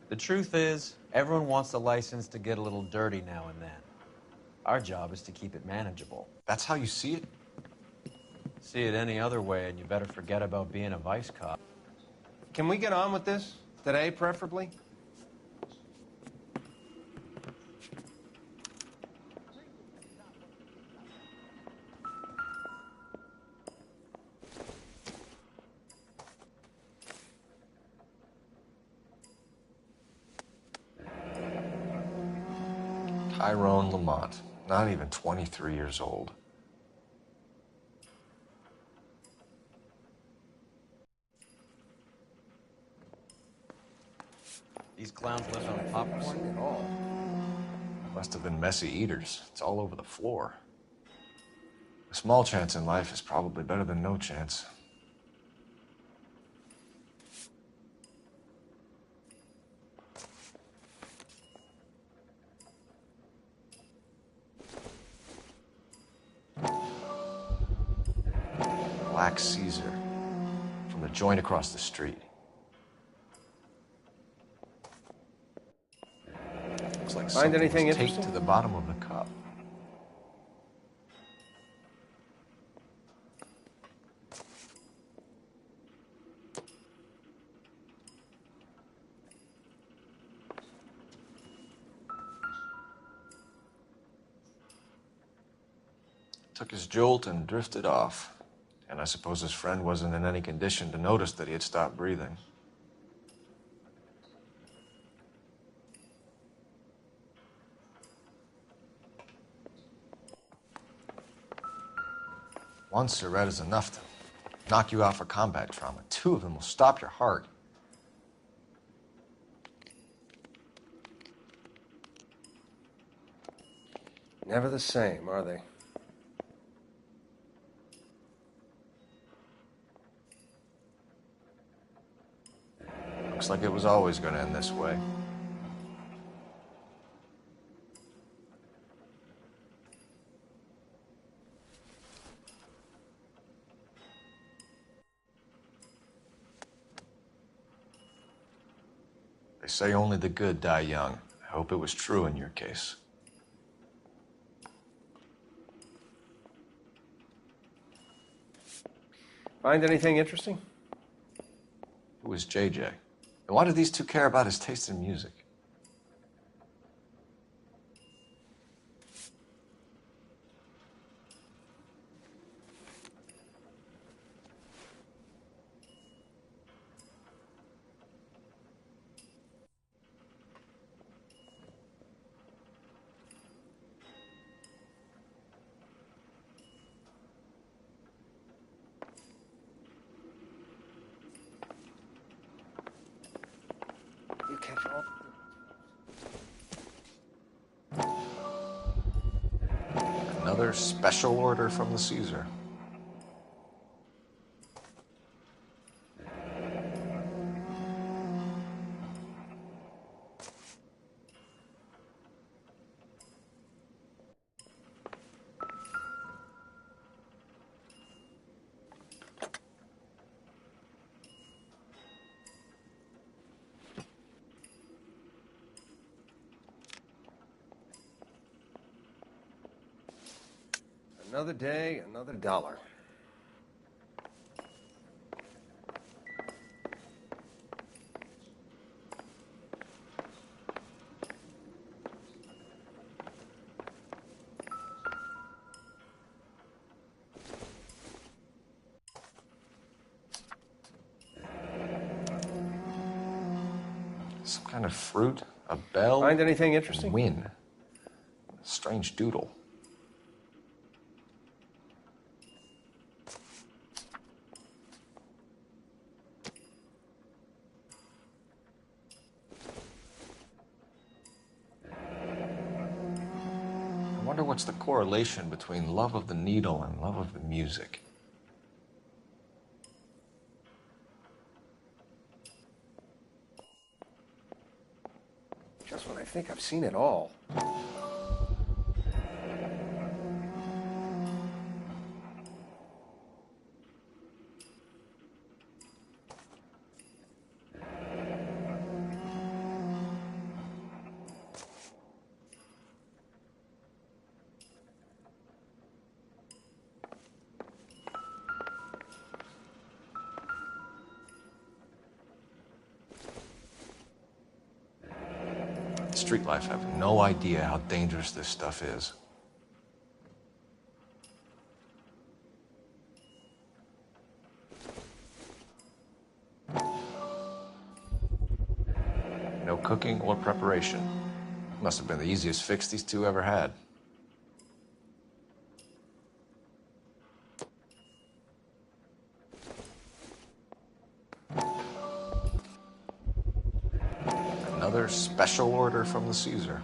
The truth is, everyone wants a license to get a little dirty now and then. Our job is to keep it manageable.
That's how you see it?
See it any other way, and you better forget about being a vice cop.
Can we get on with this? Today, preferably?
Tyrone Lamont, not even 23 years old.
These clowns live on popcorn
At all. Must have been messy eaters. It's all over the floor. A small chance in life is probably better than no chance. Black Caesar from the joint across the street. Looks like
Find anything
was taped
interesting?
to the bottom of the cup. Took his jolt and drifted off. And I suppose his friend wasn't in any condition to notice that he had stopped breathing. One cigarette is enough to knock you out for combat trauma. 2 of them will stop your heart.
Never the same, are they?
Looks like it was always going to end this way. They say only the good die young. I hope it was true in your case.
Find anything interesting?
Who was JJ? And why do these two care about his taste in music?
You catch all.
Another special order from the Caesar.
Another day, another dollar.
Some kind of fruit, a bell.
Find anything interesting?
Win. Strange doodle. I wonder what's the correlation between love of the needle and love of the music.
Just when I think I've seen it all.
Street life have no idea how dangerous this stuff is. No cooking or preparation. Must have been the easiest fix these two ever had. Another
special order from the Caesar.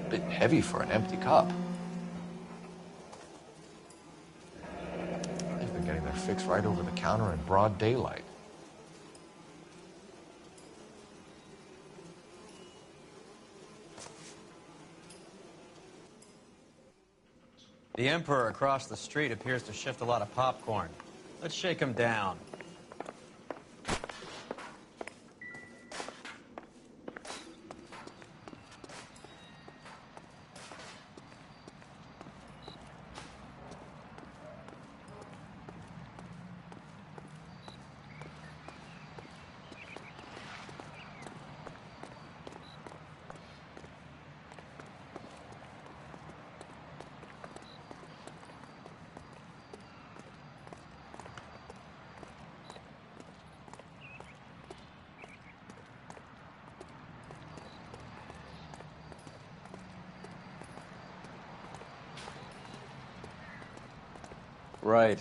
Bit heavy for an empty cup. They've been getting their fix right over the counter in broad daylight.
The Emperor across the street appears to shift a lot of popcorn. Let's shake him down. Right.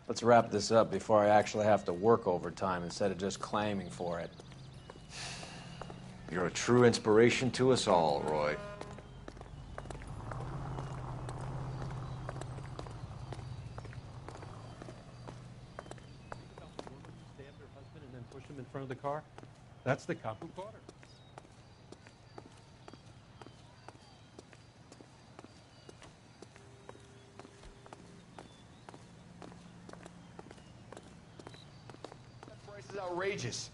Let's wrap this up before I actually have to work overtime instead of just claiming for it.
You're a true inspiration to us all, Roy.
Stabbed her husband and then pushed him in front of the car? That's the cop who caught her.
That price is outrageous.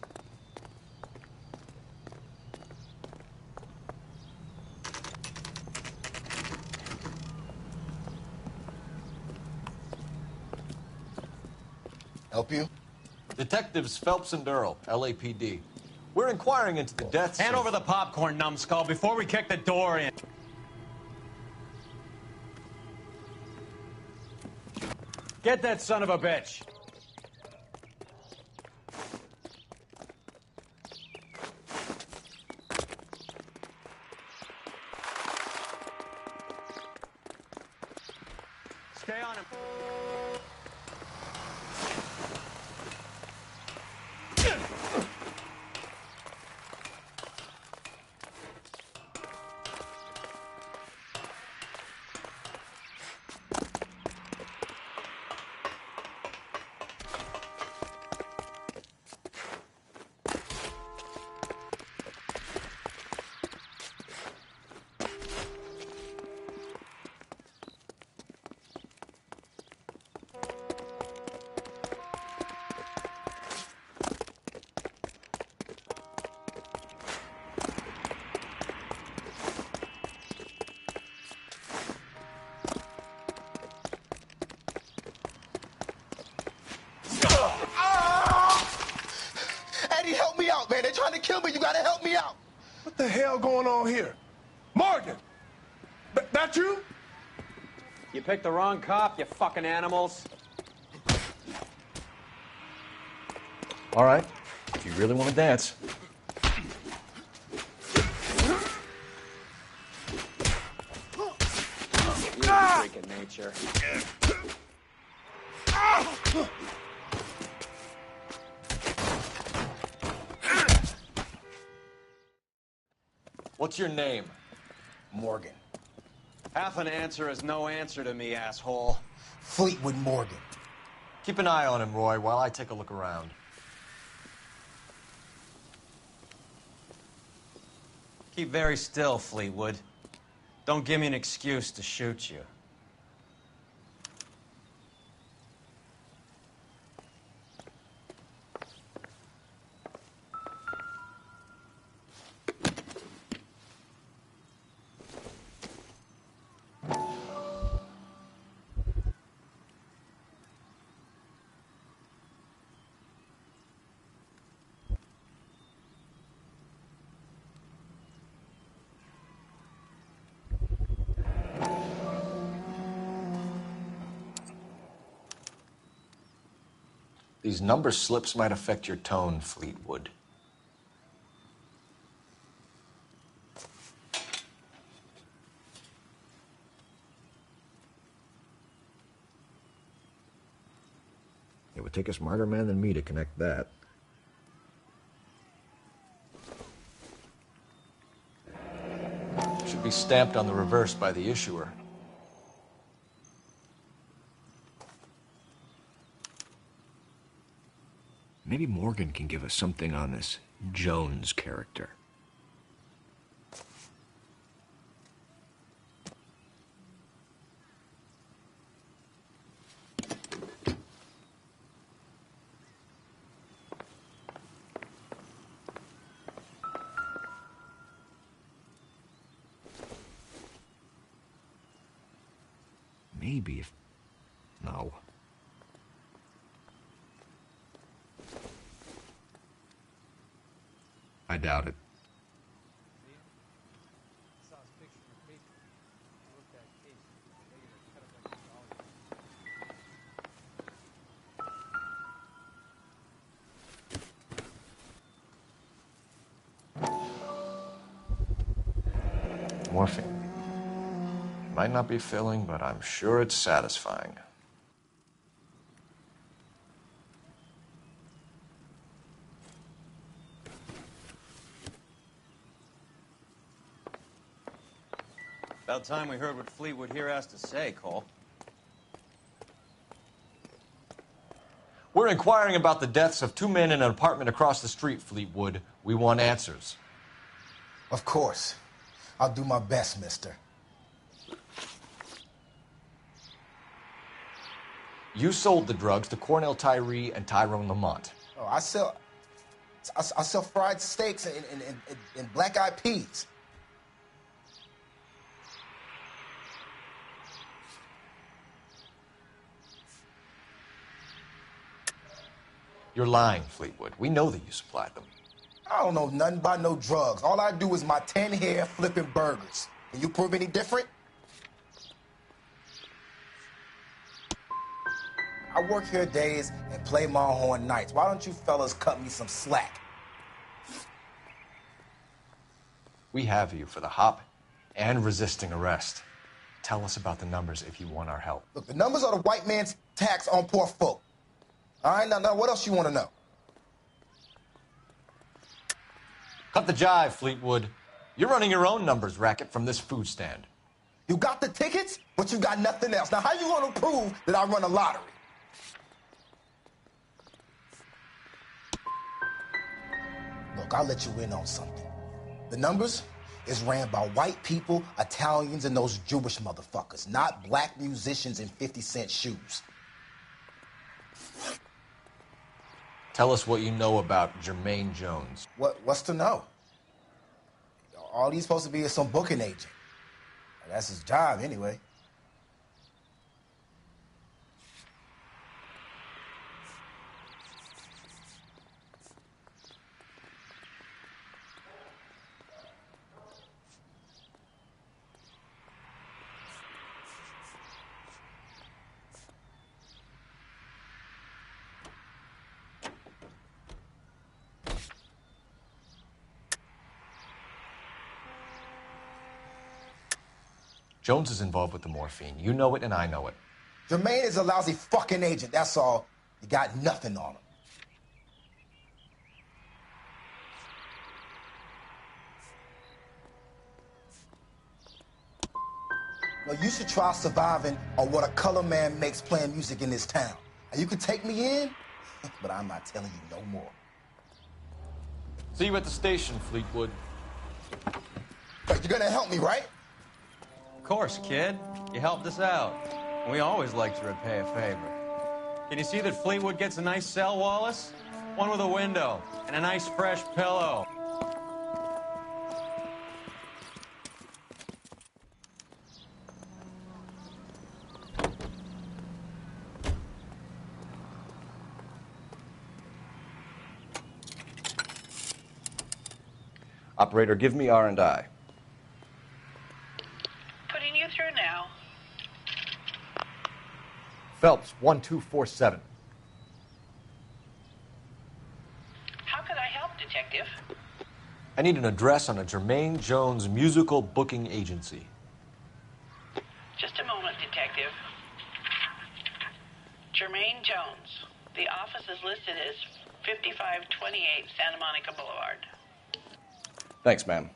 Help you? Detectives Phelps and Earl, LAPD. We're inquiring into the deaths
Hand
of...
over the popcorn, numbskull, before we kick the door in. Get that son of a bitch. Stay on him.
Eddie, help me out, man. They're trying to kill me. You gotta help me out. What the hell going on here? Morgan! That you?
You picked the wrong cop, you fucking animals.
All right, if you really want to dance.
You're a freak of nature.
What's your name?
Morgan.
Half an answer is no answer to me, asshole.
Fleetwood Morgan.
Keep an eye on him, Roy, while I take a look around.
Keep very still, Fleetwood. Don't give me an excuse to shoot you.
These number slips might affect your tone, Fleetwood.
It would take a smarter man than me to connect that.
Should be stamped on the reverse by the issuer.
Maybe Morgan can give us something on this Jones character. Maybe if... No. I doubt it.
Morphine. Might not be filling, but I'm sure it's satisfying.
About time we heard what Fleetwood here has to say, Cole.
We're inquiring about the deaths of 2 men in an apartment across the street, Fleetwood. We want answers.
Of course. I'll do my best, mister.
You sold the drugs to Cornell Tyree and Tyrone Lamont.
Oh, I sell fried steaks and black-eyed peas.
You're lying, Fleetwood. We know that you supplied them.
I don't know nothing about no drugs. All I do is my 10 hair flipping burgers. Can you prove any different? I work here days and play my horn nights. Why don't you fellas cut me some slack?
We have you for the hop and resisting arrest. Tell us about the numbers if you want our help.
Look, the numbers are the white man's tax on poor folk. All right, now what else you want to know?
Cut the jive, Fleetwood. You're running your own numbers racket from this food stand.
You got the tickets, but you got nothing else. Now, how you going to prove that I run a lottery? Look, I'll let you in on something. The numbers is ran by white people, Italians, and those Jewish motherfuckers, not black musicians in 50-cent shoes.
Tell us what you know about Jermaine Jones.
What's to know? All he's supposed to be is some booking agent. That's his job, anyway.
Jones is involved with the morphine. You know it and I know it.
Jermaine is a lousy fucking agent, that's all. You got nothing on him. Well, you should try surviving on what a color man makes playing music in this town. And you can take me in, but I'm not telling you no more.
See you at the station, Fleetwood.
But you're gonna help me, right?
Of course, kid. You helped us out. We always like to repay a favor. Can you see that Fleetwood gets a nice cell, Wallace? One with a window and a nice fresh pillow.
Operator, give me R&I.
Putting you through now.
Phelps, 1247.
Detective.
I need an address on a Jermaine Jones musical booking agency.
Just a moment, Detective. Jermaine Jones. The office is listed as 5528 Santa Monica Boulevard.
Thanks, ma'am.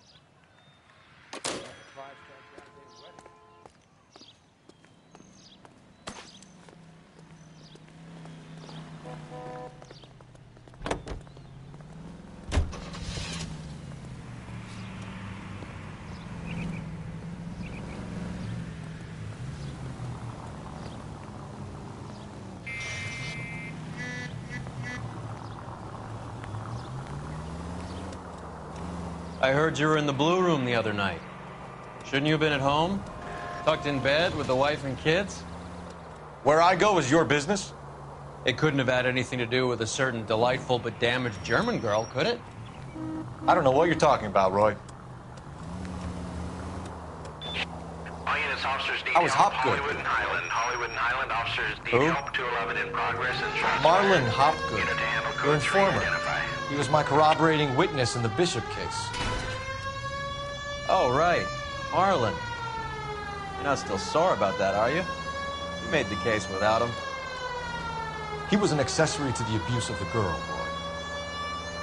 I heard you were in the Blue Room the other night. Shouldn't you have been at home? Tucked in bed with the wife and kids?
Where I go is your business?
It couldn't have had anything to do with a certain delightful but damaged German girl, could it?
I don't know what you're talking about, Roy.
All units, officers need
I was
help.
Hopgood.
Hollywood and Highland. Hollywood and Highland officers need
Who?
help. 211 in progress and shots
Marlon
fired.
Hopgood,
Unit to handle
your
code 3,
informer.
identify.
He was my corroborating witness in the Bishop case.
Oh, right. Marlon. You're not still sore about that, are you? You made the case without him.
He was an accessory to the abuse of the girl, Roy.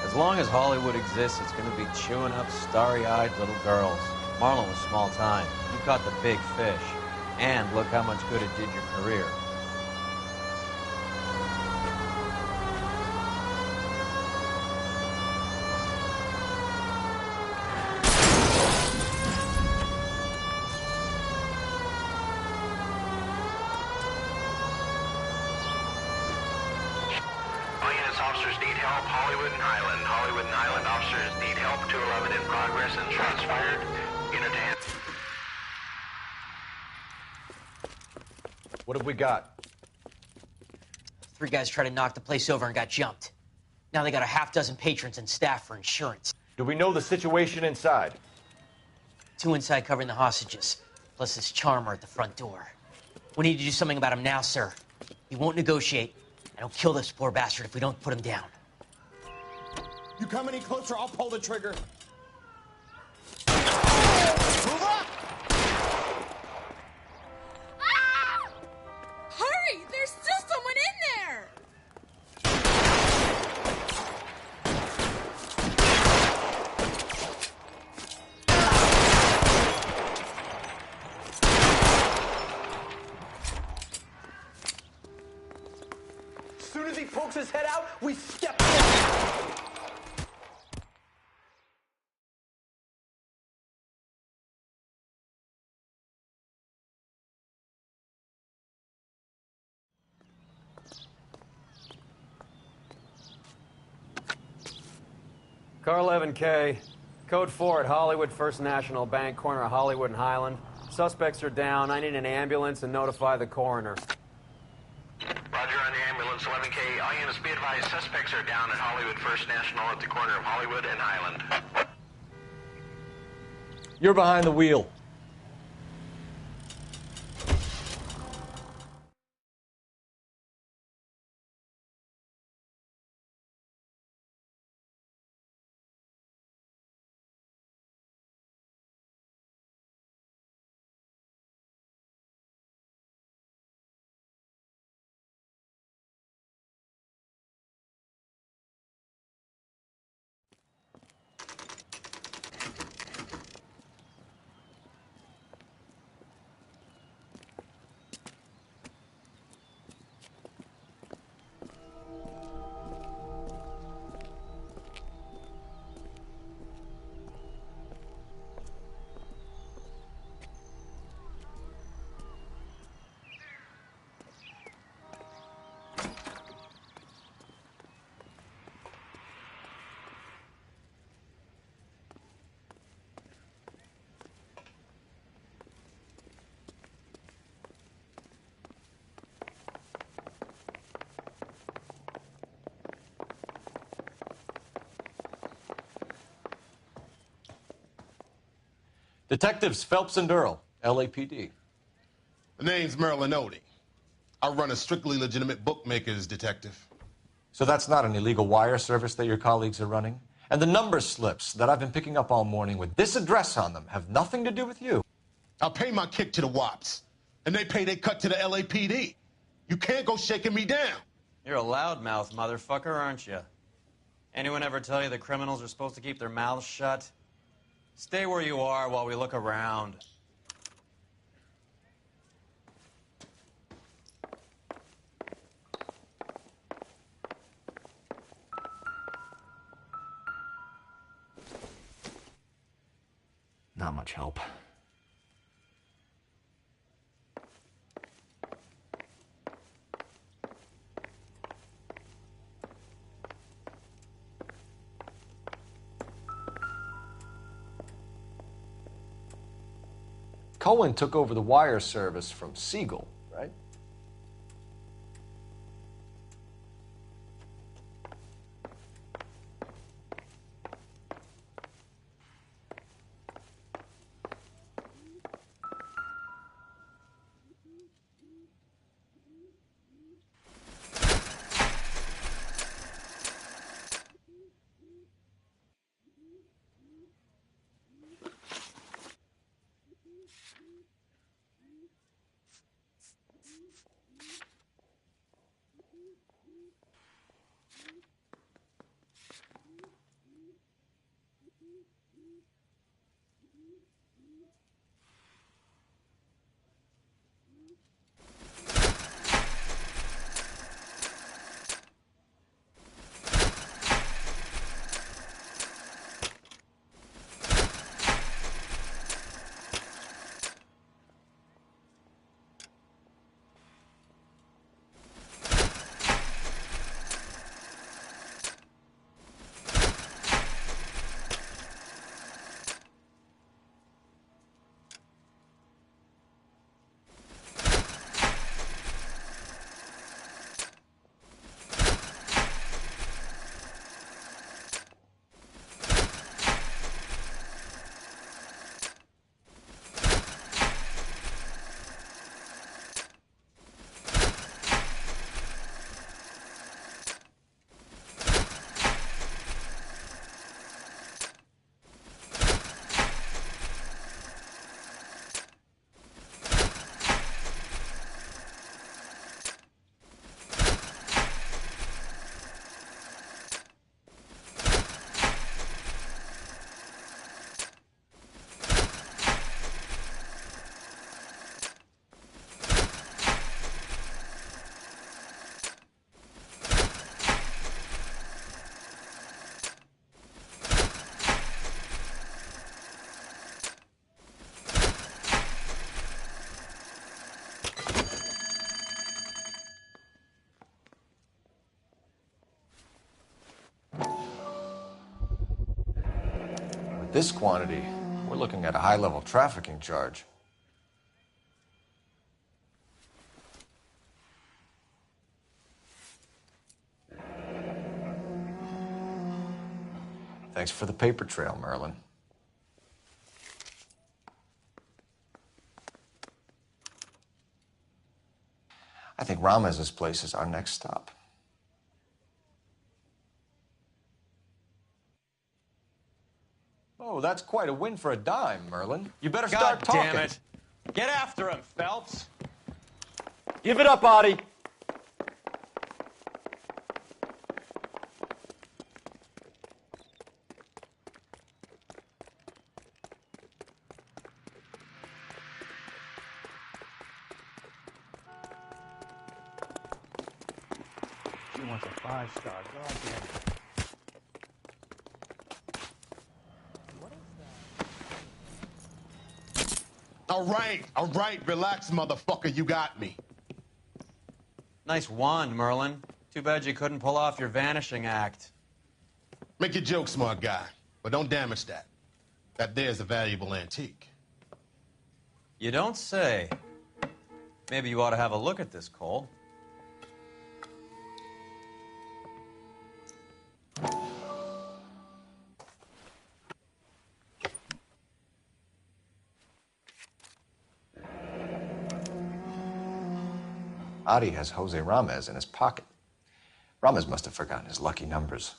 As long as Hollywood exists, it's going to be chewing up starry-eyed little girls. Marlon was small time. You caught the big fish. And look how much good it did your career.
All units, officers need help. Hollywood and Highland. Hollywood and Highland officers need help. 211 in progress and shots fired. Unit to handle.
What have we got?
3 guys tried to knock the place over and got jumped. Now they got a half dozen patrons and staff for insurance.
Do we know the situation inside?
2 inside covering the hostages, plus this charmer at the front door. We need to do something about him now, sir. He won't negotiate. I don't kill this poor bastard if we don't put him down.
You come any closer, I'll pull the trigger.
Hurry! There's still someone in there!
As soon as he pokes his head out, we step in.
Car 11K, code 4 at Hollywood First National Bank, corner of Hollywood and Highland. Suspects are down. I need an ambulance and notify the coroner.
Roger on the ambulance. 11K. All units be advised. Suspects are down at Hollywood First National at the corner of Hollywood and Highland.
You're behind the wheel. Detectives Phelps and Earl, LAPD.
The name's Merlin Odie. I run a strictly legitimate bookmakers detective.
So that's not an illegal wire service that your colleagues are running? And the number slips that I've been picking up all morning with this address on them have nothing to do with you.
I'll pay my kick to the Wops, and they pay their cut to the LAPD. You can't go shaking me down.
You're a loudmouth motherfucker, aren't you? Anyone ever tell you that criminals are supposed to keep their mouths shut? Stay where you are while we look around.
Not much help.
Cohen took over the wire service from Siegel, right? This quantity, we're looking at a high-level trafficking charge. Thanks for the paper trail, Merlin. I think Ramez's place is our next stop. Oh, that's quite a win for a dime, Merlin. You better start talking.
God damn it. Get after him, Phelps.
Give it up, Audie.
She wants a 5-star. God damn it.
All right, relax, motherfucker, you got me.
Nice wand, Merlin. Too bad you couldn't pull off your vanishing act.
Make your joke, smart guy, but don't damage that. That there's a valuable antique.
You don't say. Maybe you ought to have a look at this, Cole.
Audie has Jose Ramez in his pocket. Ramez must have forgotten his lucky numbers.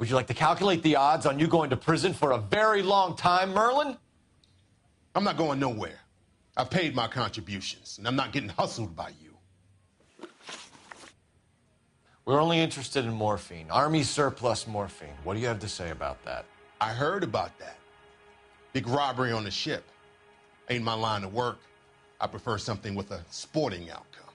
Would you like to calculate the odds on you going to prison for a very long time, Merlin?
I'm not going nowhere. I've paid my contributions, and I'm not getting hustled by you.
We're only interested in morphine. Army surplus morphine. What do you have to say about that?
I heard about that. Big robbery on the ship. Ain't my line of work. I prefer something with a sporting outcome.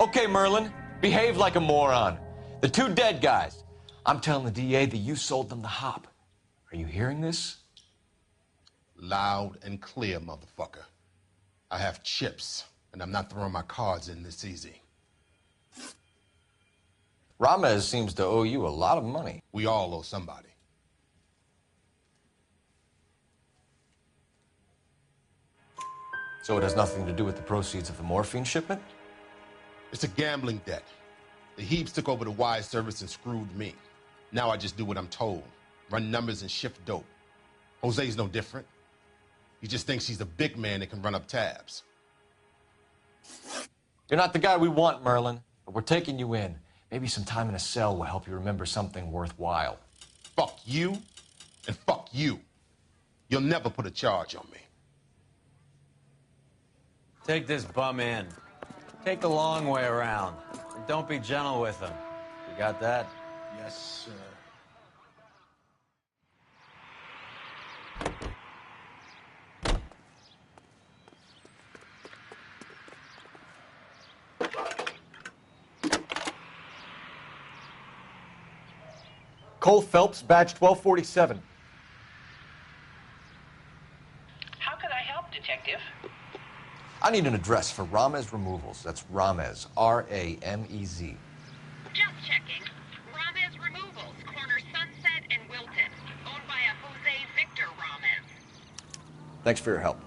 Okay, Merlin, behave like a moron. The two dead guys. I'm telling the DA that you sold them the hop. Are you hearing this?
Loud and clear, motherfucker. I have chips, and I'm not throwing my cards in this easy.
Ramez seems to owe you a lot of money.
We all owe somebody.
So it has nothing to do with the proceeds of the morphine shipment?
It's a gambling debt. The Heaps took over the wire service and screwed me. Now I just do what I'm told. Run numbers and shift dope. Jose's no different. He just thinks he's a big man that can run up tabs.
You're not the guy we want, Merlin, but we're taking you in. Maybe some time in a cell will help you remember something worthwhile.
Fuck you, and fuck you. You'll never put a charge on me.
Take this bum in. Take the long way around. And don't be gentle with him. You got that?
Yes, sir.
Cole Phelps, badge 1247.
How can I help, Detective?
I need an address for Ramez Removals. That's Ramez, R-A-M-E-Z.
Just checking. Ramez Removals, corner Sunset and Wilton. Owned by a Jose Victor Ramez.
Thanks for your help.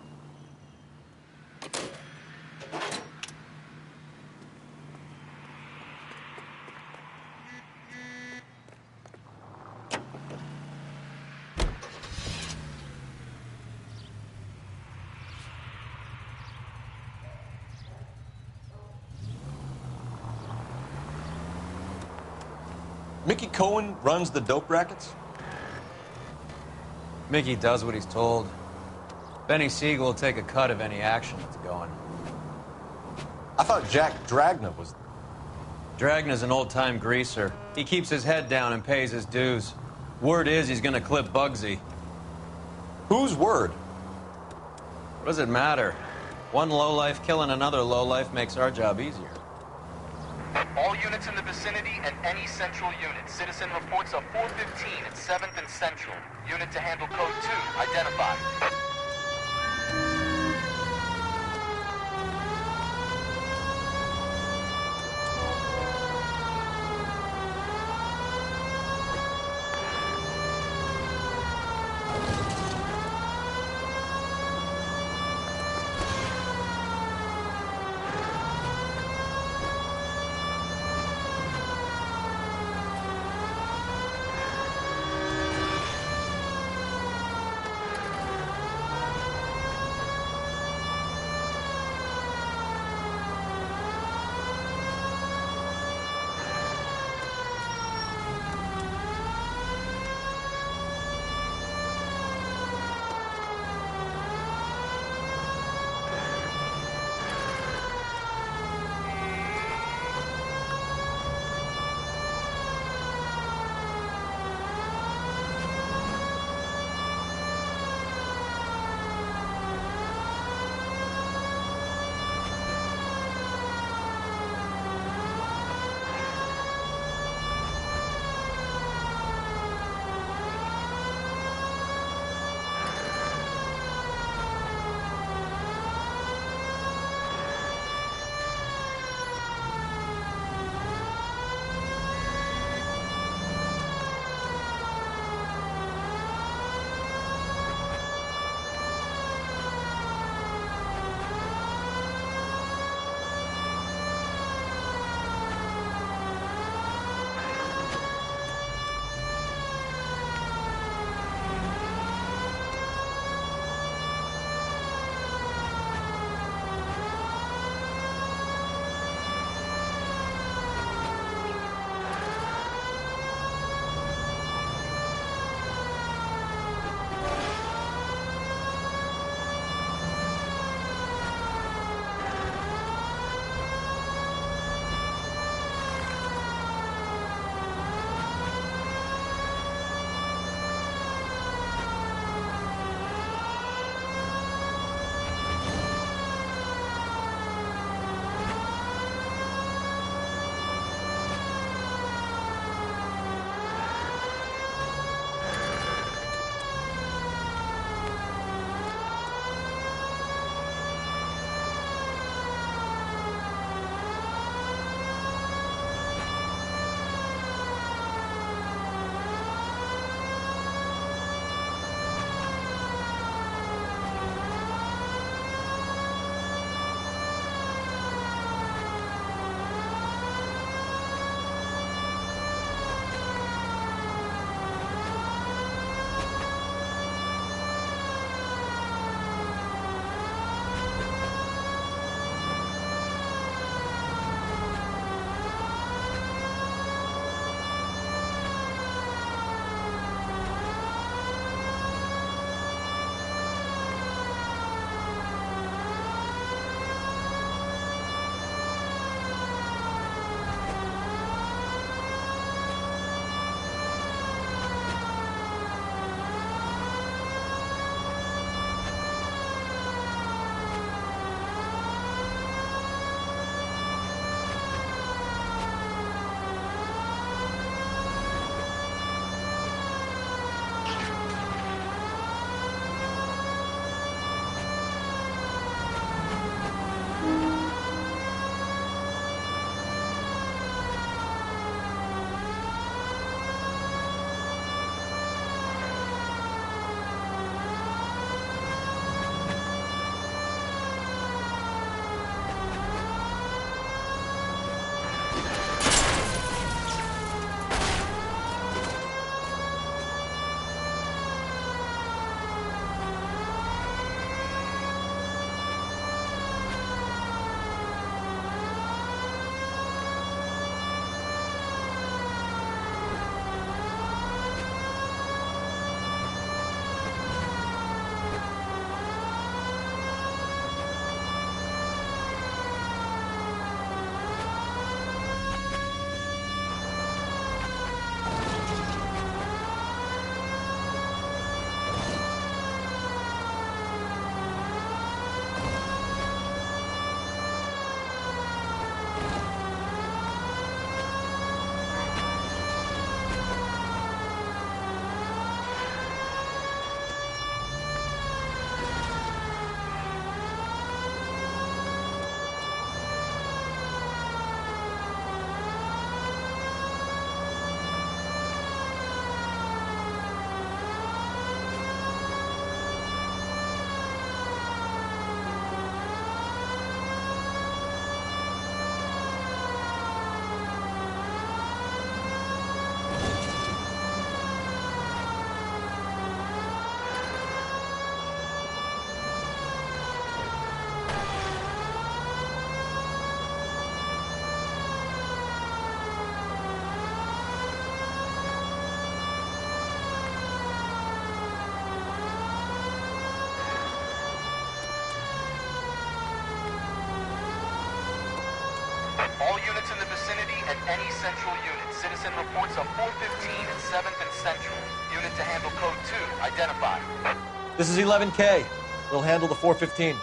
Mickey Cohen runs the dope rackets?
Mickey does what he's told. Benny Siegel will take a cut of any action that's going.
I thought Jack Dragna was...
Dragna's an old-time greaser. He keeps his head down and pays his dues. Word is he's gonna clip Bugsy.
Whose word?
What does it matter? One lowlife killing another lowlife makes our job easier.
All units in the vicinity and any central unit. Citizen reports of 415 at 7th and Central. Unit to handle code 2. Identify. All units in the vicinity and any central unit. Citizen reports of 415 and 7th and Central. Unit to handle code 2. Identify.
This is 11K. We'll handle the 415.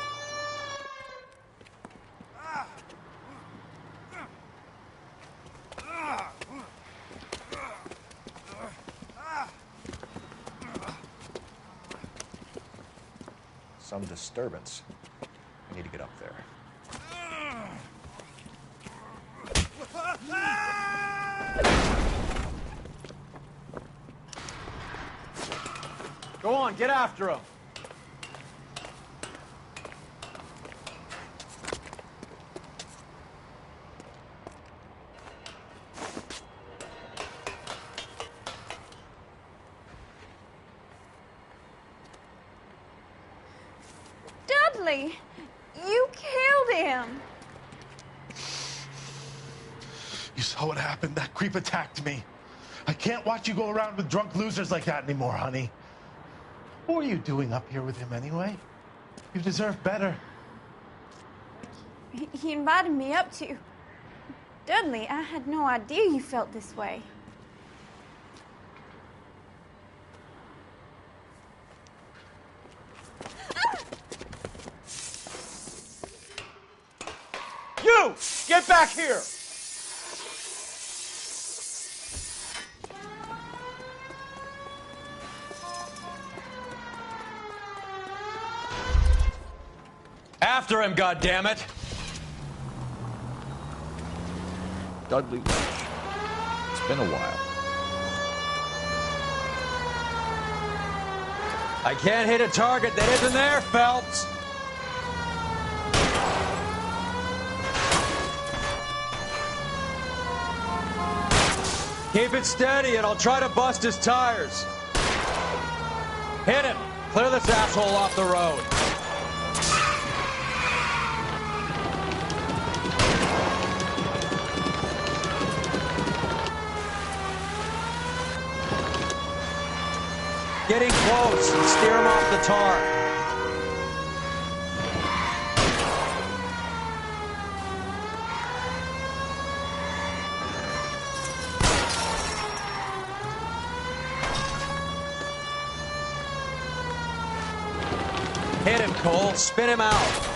Some disturbance. I need to get up there.
Go on, get after him.
Dudley, you killed him.
You saw what happened? That creep attacked me. I can't watch you go around with drunk losers like that anymore, honey. What were you doing up here with him anyway? You deserve better.
He invited me up to. Dudley, I had no idea you felt this way.
You! Get back here! After him, goddammit!
Dudley Lynch. It's been a while.
I can't hit a target that isn't there, Phelps! Keep it steady and I'll try to bust his tires. Hit him! Clear this asshole off the road. Getting close and steer him off the tar. Hit him, Cole. Spin him out.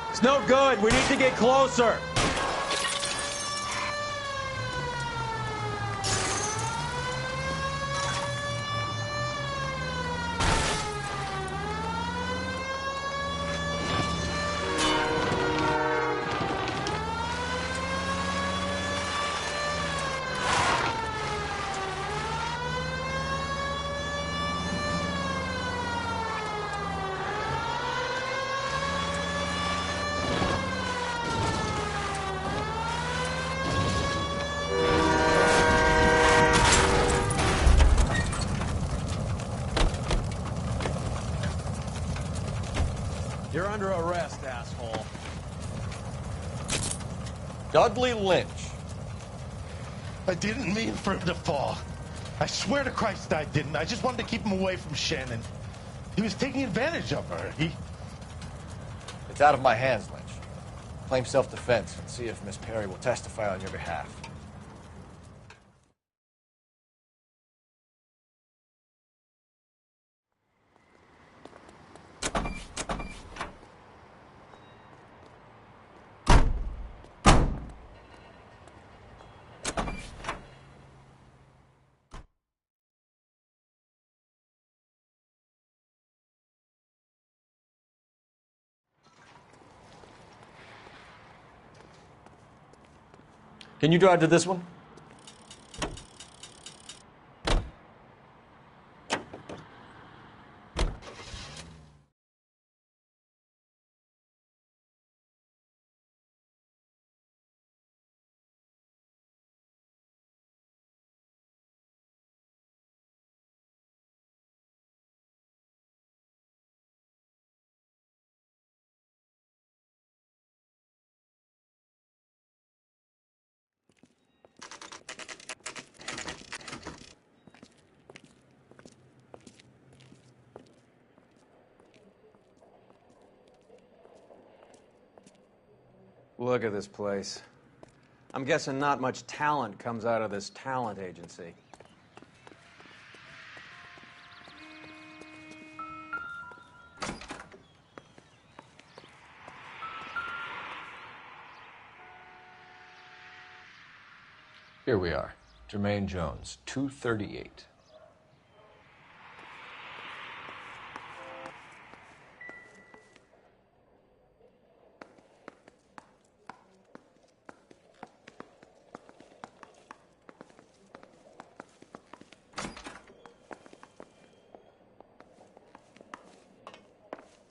It's no good. We need to get closer. You're under arrest, asshole.
Dudley Lynch.
I didn't mean for him to fall. I swear to Christ I didn't. I just wanted to keep him away from Shannon. He was taking advantage of her.
It's out of my hands, Lynch. Claim self-defense and see if Miss Perry will testify on your behalf. Can you drive to this one?
Look at this place. I'm guessing not much talent comes out of this talent agency.
Here we are. Jermaine Jones, 238.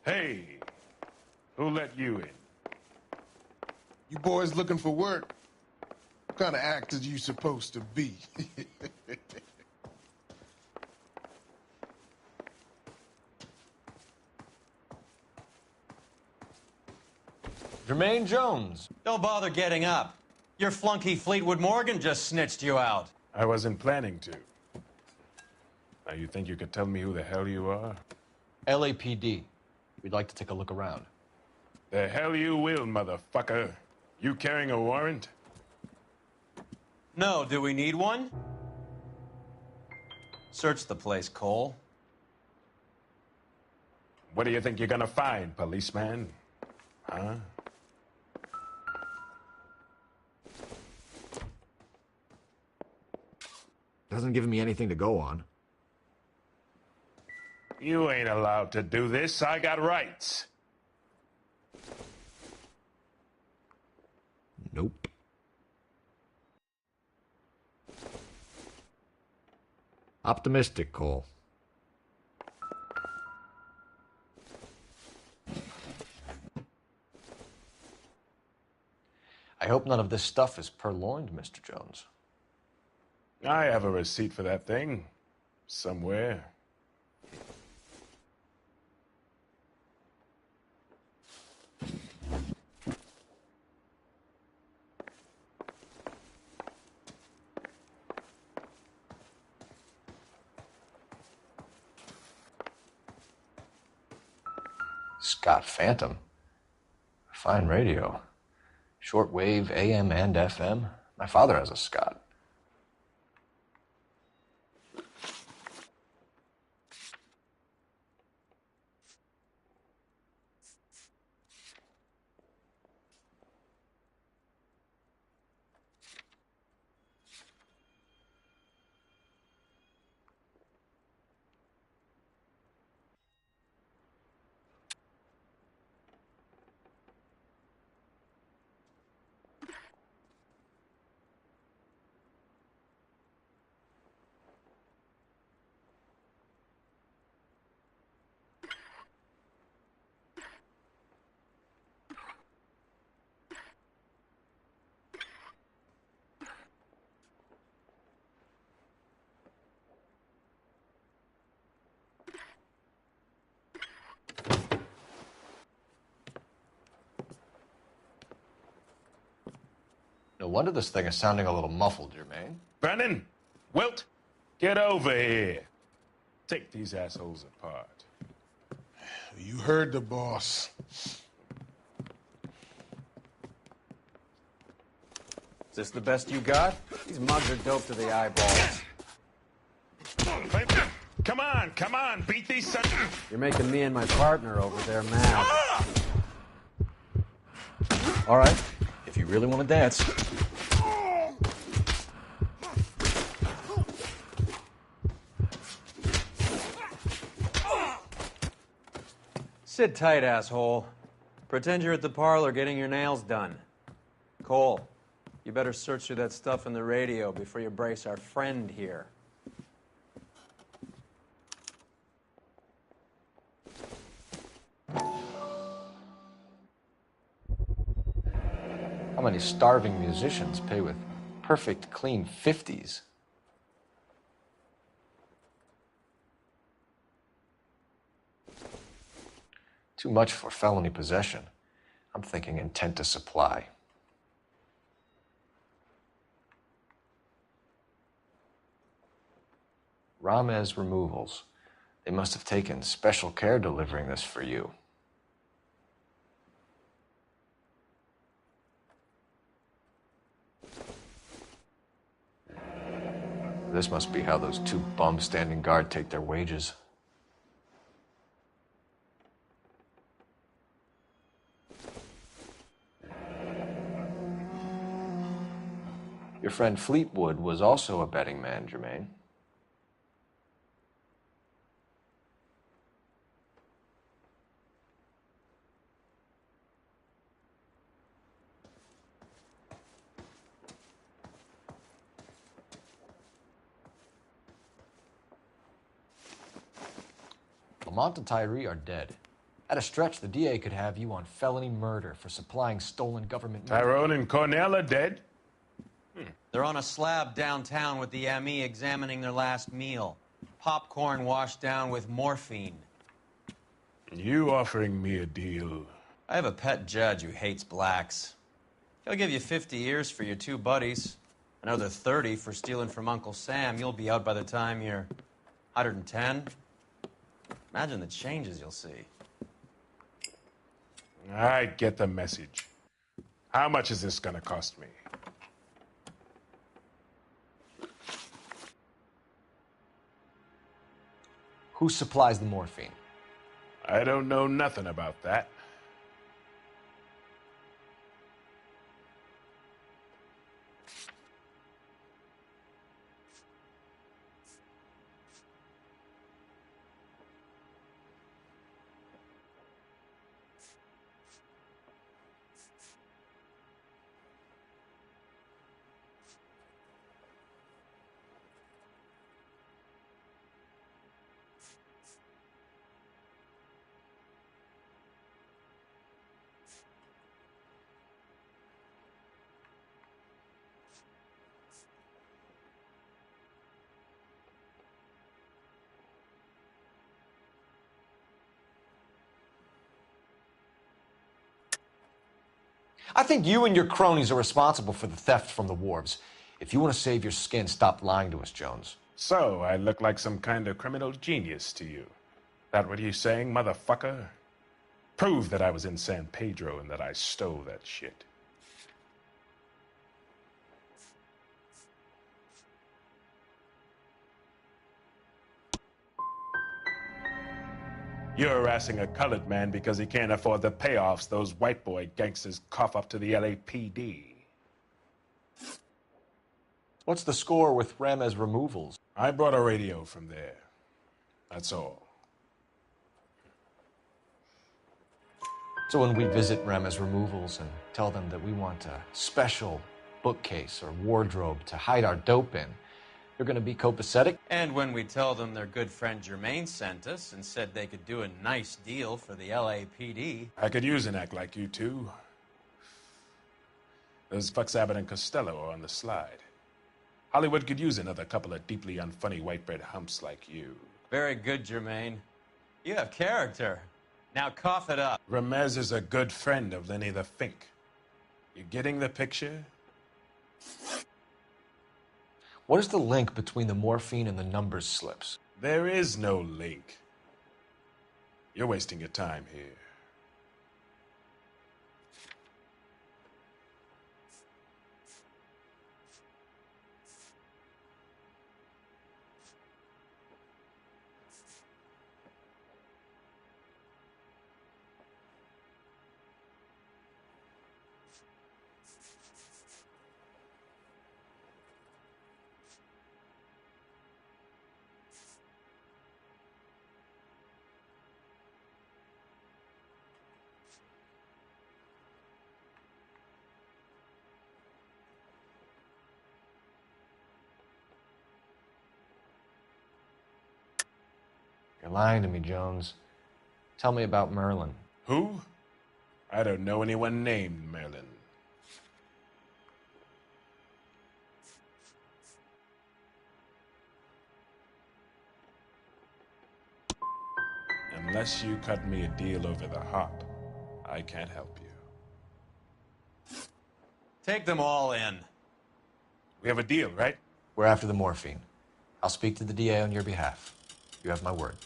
Hey, who let you in?
You boys looking for work? What kind of actors you supposed to be?
Jermaine Jones.
Don't bother getting up. Your flunky Fleetwood Morgan just snitched you out.
I wasn't planning to. Now, you think you could tell me who the hell you are?
LAPD. We'd like to take a look around.
The hell you will, motherfucker. You carrying a warrant?
No, do we need one? Search the place, Cole.
What do you think you're gonna find, policeman? Huh?
Doesn't give me anything to go on.
You ain't allowed to do this. I got rights.
Nope. Optimistic, Cole.
I hope none of this stuff is purloined, Mr. Jones.
I have a receipt for that thing. Somewhere.
Scott Phantom. Fine radio. Shortwave, AM and FM. My father has a Scott. No wonder this thing is sounding a little muffled, Jermaine.
Brennan! Wilt! Get over here. Take these assholes apart.
You heard the boss.
Is this the best you got? These mugs are dope to the eyeballs.
Come on, beat these sons.
You're making me and my partner over there mad.
All right, if you really want to dance.
Sit tight, asshole. Pretend you're at the parlor getting your nails done. Cole, you better search through that stuff in the radio before you brace our friend here.
How many starving musicians pay with perfect, clean 50s? Too much for felony possession. I'm thinking intent to supply. Ramez Removals. They must have taken special care delivering this for you.
This must be how those two bums standing guard take their wages. Your friend Fleetwood was also a betting man, Jermaine. Lamont and Tyree are dead. At a stretch, the DA could have you on felony murder for supplying stolen government money.
Tyrone and Cornell are dead?
They're on a slab downtown with the ME examining their last meal. Popcorn washed down with morphine.
You offering me a deal?
I have a pet judge who hates blacks. He'll give you 50 years for your two buddies. Another 30 for stealing from Uncle Sam. You'll be out by the time you're 110. Imagine the changes you'll see.
I get the message. How much is this gonna cost me?
Who supplies the morphine?
I don't know nothing about that.
I think you and your cronies are responsible for the theft from the wharves. If you want to save your skin, stop lying to us, Jones.
So, I look like some kind of criminal genius to you. That what you saying, motherfucker? Prove that I was in San Pedro and that I stole that shit. You're harassing a colored man because he can't afford the payoffs those white boy gangsters cough up to the LAPD.
What's the score with Ramez removals?
I brought a radio from there. That's all.
So when we visit Ramez removals and tell them that we want a special bookcase or wardrobe to hide our dope in, they're going to be copacetic?
And when we tell them their good friend Jermaine sent us and said they could do a nice deal for the LAPD.
I could use an act like you two. Those fucks Abbott and Costello are on the slide. Hollywood could use another couple of deeply unfunny white bread humps like you.
Very good, Jermaine. You have character. Now cough it up.
Ramez is a good friend of Lenny the Fink. You getting the picture?
What is the link between the morphine and the numbers slips?
There is no link. You're wasting your time here.
You're lying to me, Jones. Tell me about Merlin.
Who? I don't know anyone named Merlin. Unless you cut me a deal over the hop, I can't help you.
Take them all in.
We have a deal, right?
We're after the morphine. I'll speak to the DA on your behalf. You have my word.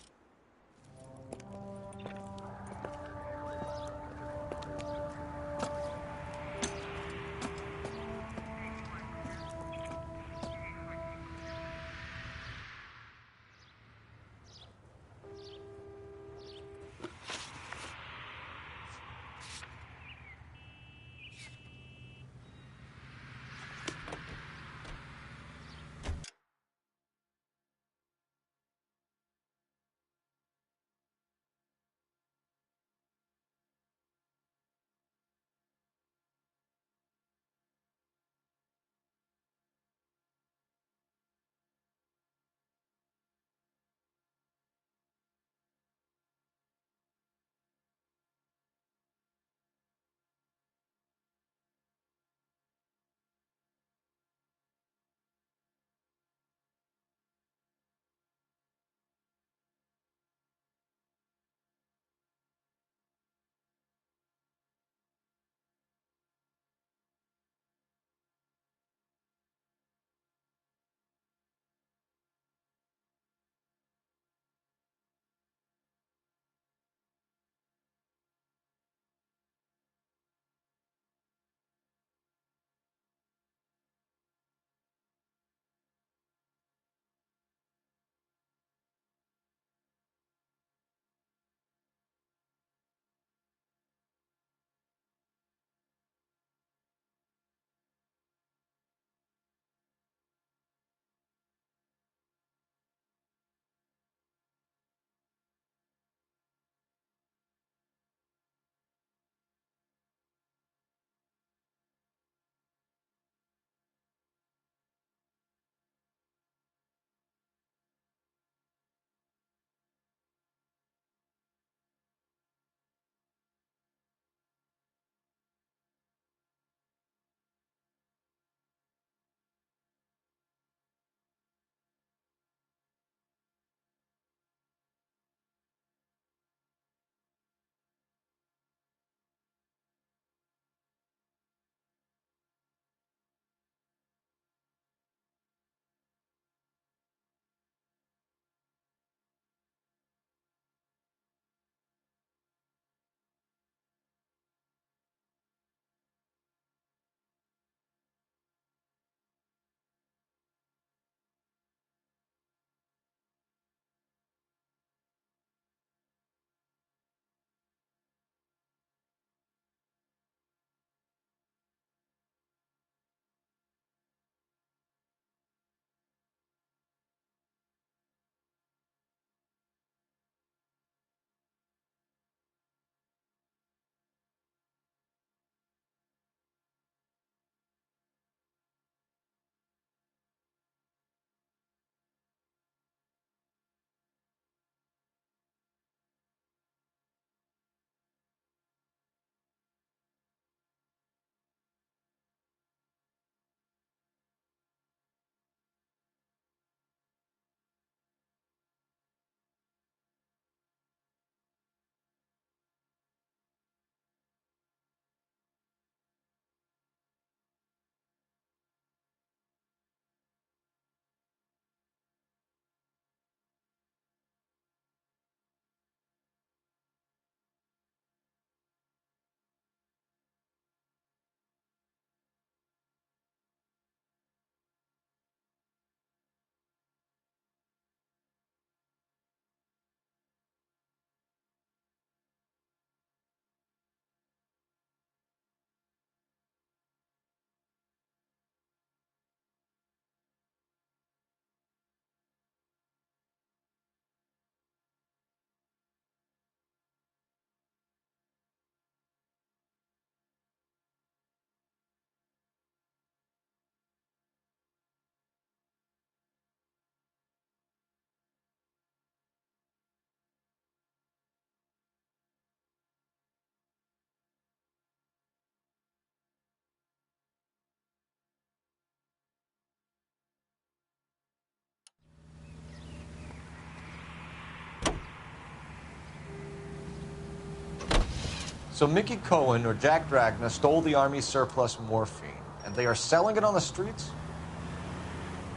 So Mickey Cohen or Jack Dragna stole the Army's surplus morphine, and they are selling it on the streets?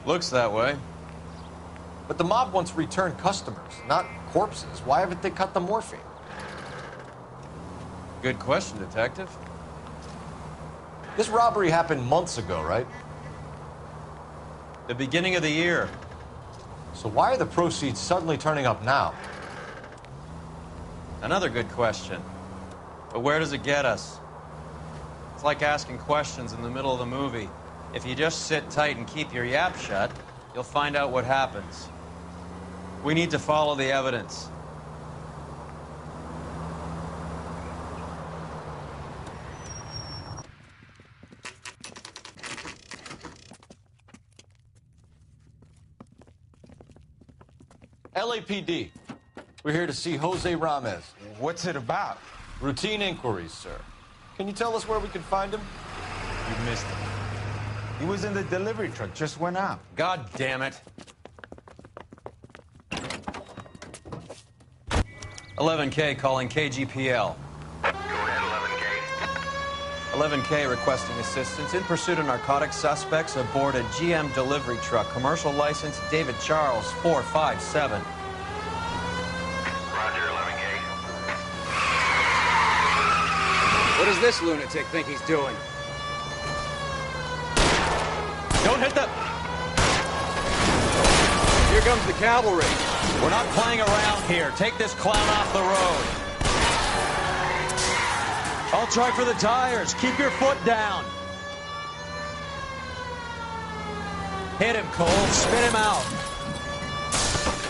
Looks that way.
But the mob wants return customers, not corpses. Why haven't they cut the morphine?
Good question, Detective.
This robbery happened months ago, right?
The beginning of the year.
So why are the proceeds suddenly turning up now?
Another good question. But where does it get us? It's like asking questions in the middle of the movie. If you just sit tight and keep your yap shut, you'll find out what happens. We need to follow the evidence.
LAPD. We're here to see Jose Ramez.
What's it about?
Routine inquiries, sir. Can you tell us where we can find him?
You missed him. He was in the delivery truck, just went out.
God damn it. 11K calling KGPL.
Go ahead, 11K.
11K requesting assistance in pursuit of narcotic suspects aboard a GM delivery truck. Commercial license David Charles 457.
Roger, 11K.
What does this lunatic think he's doing?
Don't hit the...
Here comes the cavalry.
We're not playing around here. Take this clown off the road. I'll try for the tires. Keep your foot down. Hit him, Cole. Spin him out.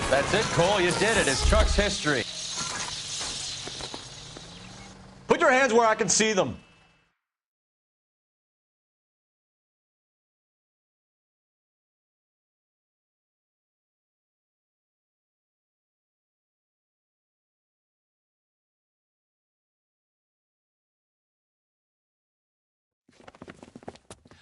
That's it, Cole. You did it. His truck's history.
Put your hands where I can see them.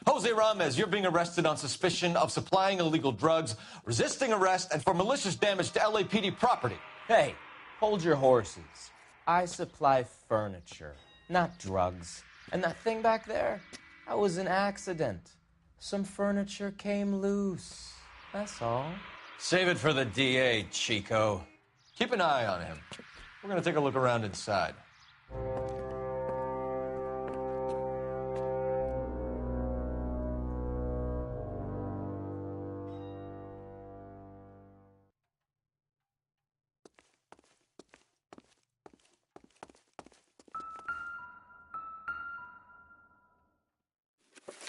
Jose Ramez, you're being arrested on suspicion of supplying illegal drugs, resisting arrest, and for malicious damage to LAPD property.
Hey, hold your horses. I supply furniture, not drugs. And that thing back there, that was an accident. Some furniture came loose. That's all.
Save it for the DA, Chico.
Keep an eye on him. We're going to take a look around inside.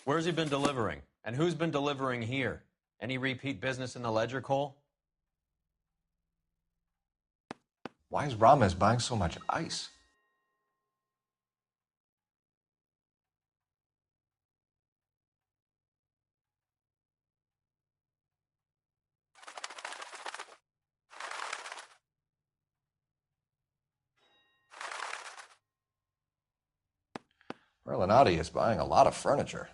Where's he been delivering? And who's been delivering here? Any repeat business in the ledger, Cole?
Why is Ramez buying so much ice? Merlinati is buying a lot of furniture.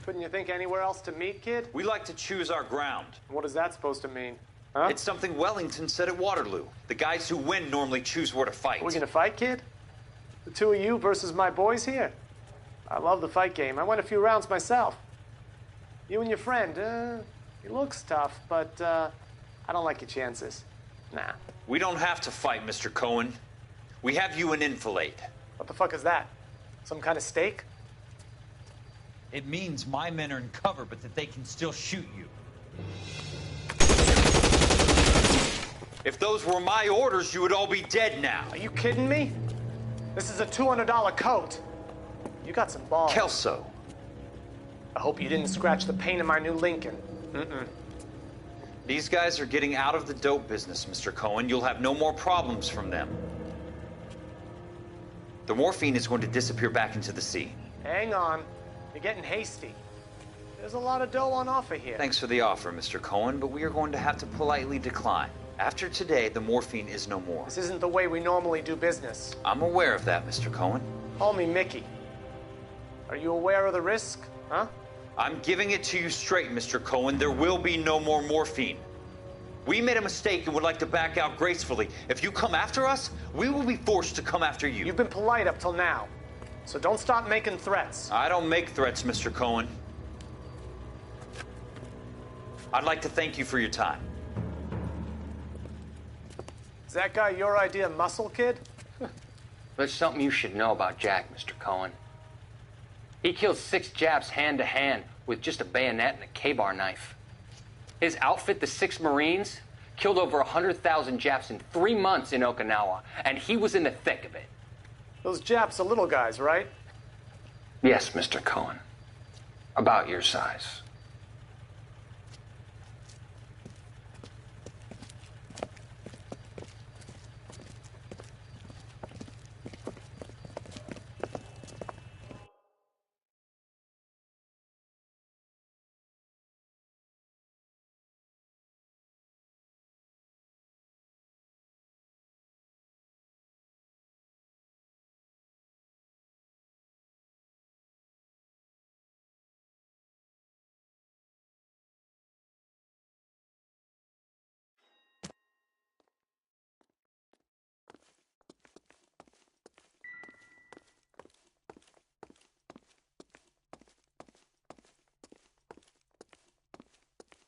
Couldn't you think anywhere else to meet, kid?
We like to choose our ground.
What is that supposed to mean? Huh?
It's something Wellington said at Waterloo. The guys who win normally choose where to fight.
We're gonna fight, kid? The two of you versus my boys here? I love the fight game. I went a few rounds myself. You and your friend, he looks tough, but I don't like your chances. Nah.
We don't have to fight, Mr. Cohen. We have you an enfilade.
What the fuck is that? Some kind of steak?
It means my men are in cover, but that they can still shoot you. If those were my orders, you would all be dead now.
Are you kidding me? This is a $200 coat. You got some balls.
Kelso.
I hope you didn't scratch the paint in my new Lincoln. Mm-mm.
These guys are getting out of the dope business, Mr. Cohen. You'll have no more problems from them. The morphine is going to disappear back into the sea.
Hang on. You're getting hasty. There's a lot of dough on offer here.
Thanks for the offer, Mr. Cohen, but we are going to have to politely decline. After today, the morphine is no more.
This isn't the way we normally do business.
I'm aware of that, Mr. Cohen.
Call me Mickey. Are you aware of the risk, huh?
I'm giving it to you straight, Mr. Cohen. There will be no more morphine. We made a mistake and would like to back out gracefully. If you come after us, we will be forced to come after you.
You've been polite up till now, so don't start making threats.
I don't make threats, Mr. Cohen. I'd like to thank you for your time.
Is that guy your idea, Muscle Kid?
There's something you should know about Jack, Mr. Cohen. He killed 6 Japs hand to hand with just a bayonet and a K-bar knife. His outfit, the 6 Marines, killed over 100,000 Japs in 3 months in Okinawa, and he was in the thick of it.
Those Japs are little guys, right?
Yes, Mr. Cohen. About your size.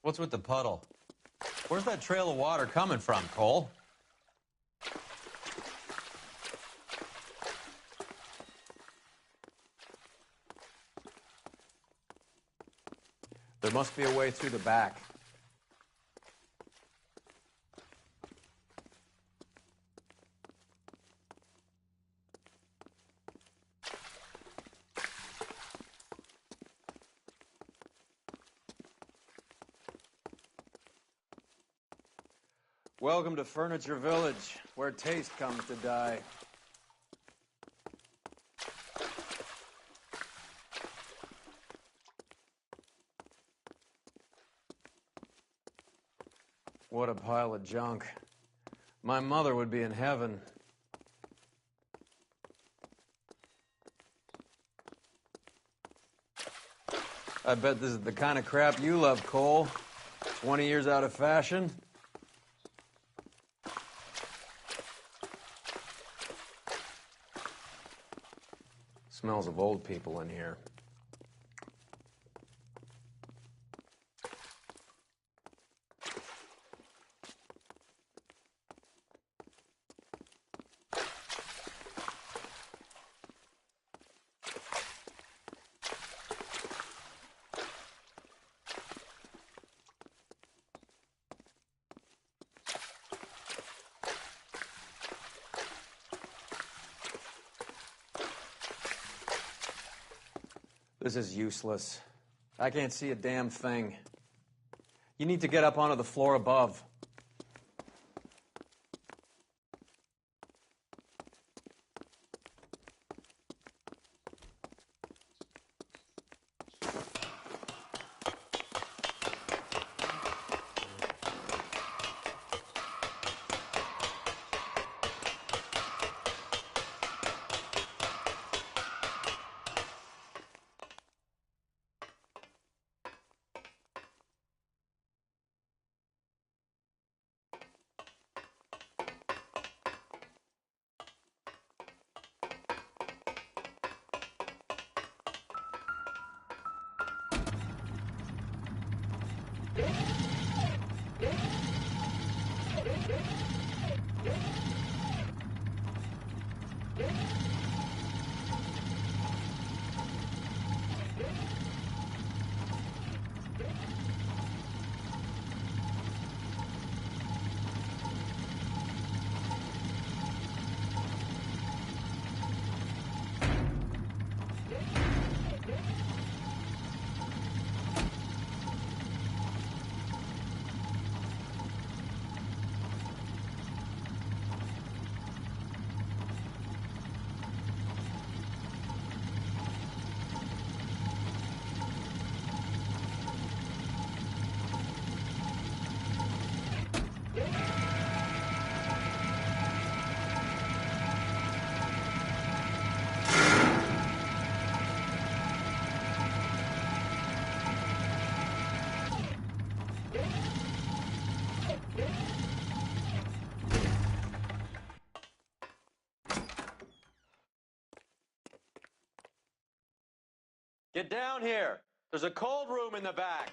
What's with the puddle? Where's that trail of water coming from, Cole?
There must be a way through the back.
Welcome to Furniture Village, where taste comes to die. What a pile of junk. My mother would be in heaven. I bet this is the kind of crap you love, Cole. 20 years out of fashion. Smells of old people in here. This is useless. I can't see a damn thing. You need to get up onto the floor above. Get down here. There's a cold room in the back.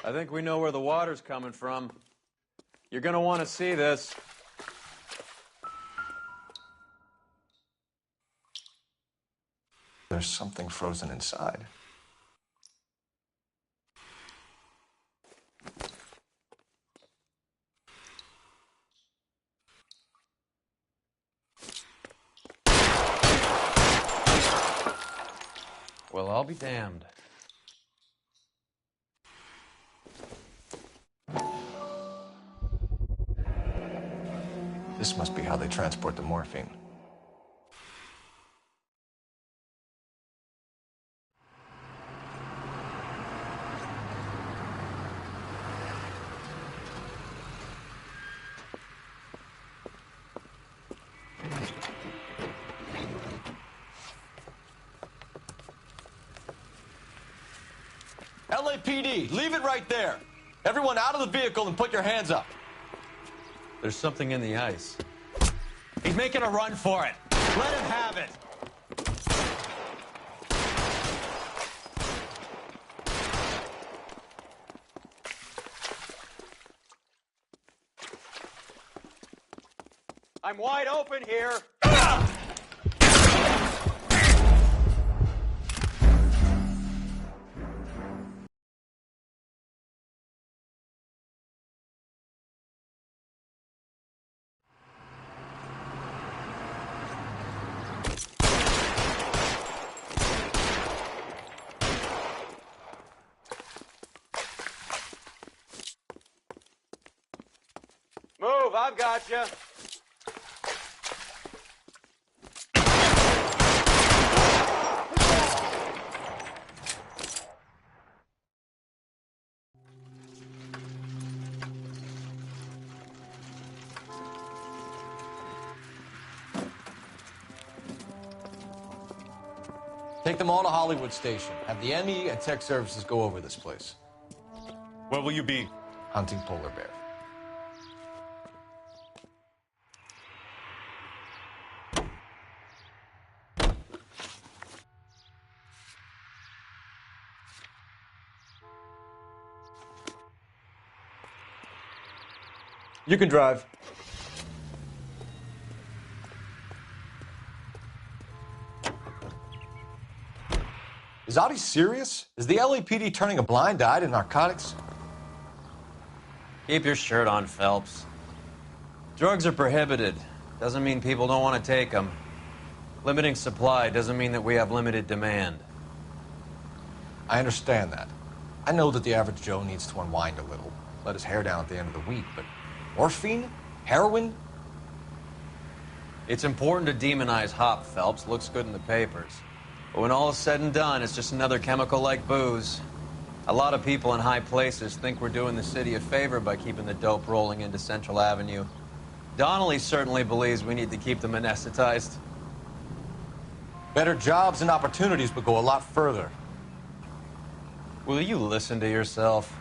I think we know where the water's coming from. You're gonna want to see this.
There's something frozen inside.
Well, I'll be damned.
This must be how they transport the morphine.
LAPD, leave it right there. Everyone out of the vehicle and put your hands up.
There's something in the ice.
He's making a run for it. Let him have it.
I'm wide open here. Move, I've got you.
Take them all to Hollywood Station. Have the ME and Tech Services go over this place.
Where will you be?
Hunting polar bear. You can drive. Is Audie serious? Is the LAPD turning a blind eye to narcotics?
Keep your shirt on, Phelps. Drugs are prohibited. Doesn't mean people don't want to take them. Limiting supply doesn't mean that we have limited demand.
I understand that. I know that the average Joe needs to unwind a little, let his hair down at the end of the week, but morphine? Heroin?
It's important to demonize hop, Phelps. Looks good in the papers. But when all is said and done, it's just another chemical like booze. A lot of people in high places think we're doing the city a favor by keeping the dope rolling into Central Avenue. Donnelly certainly believes we need to keep them anesthetized.
Better jobs and opportunities would go a lot further.
Will you listen to yourself?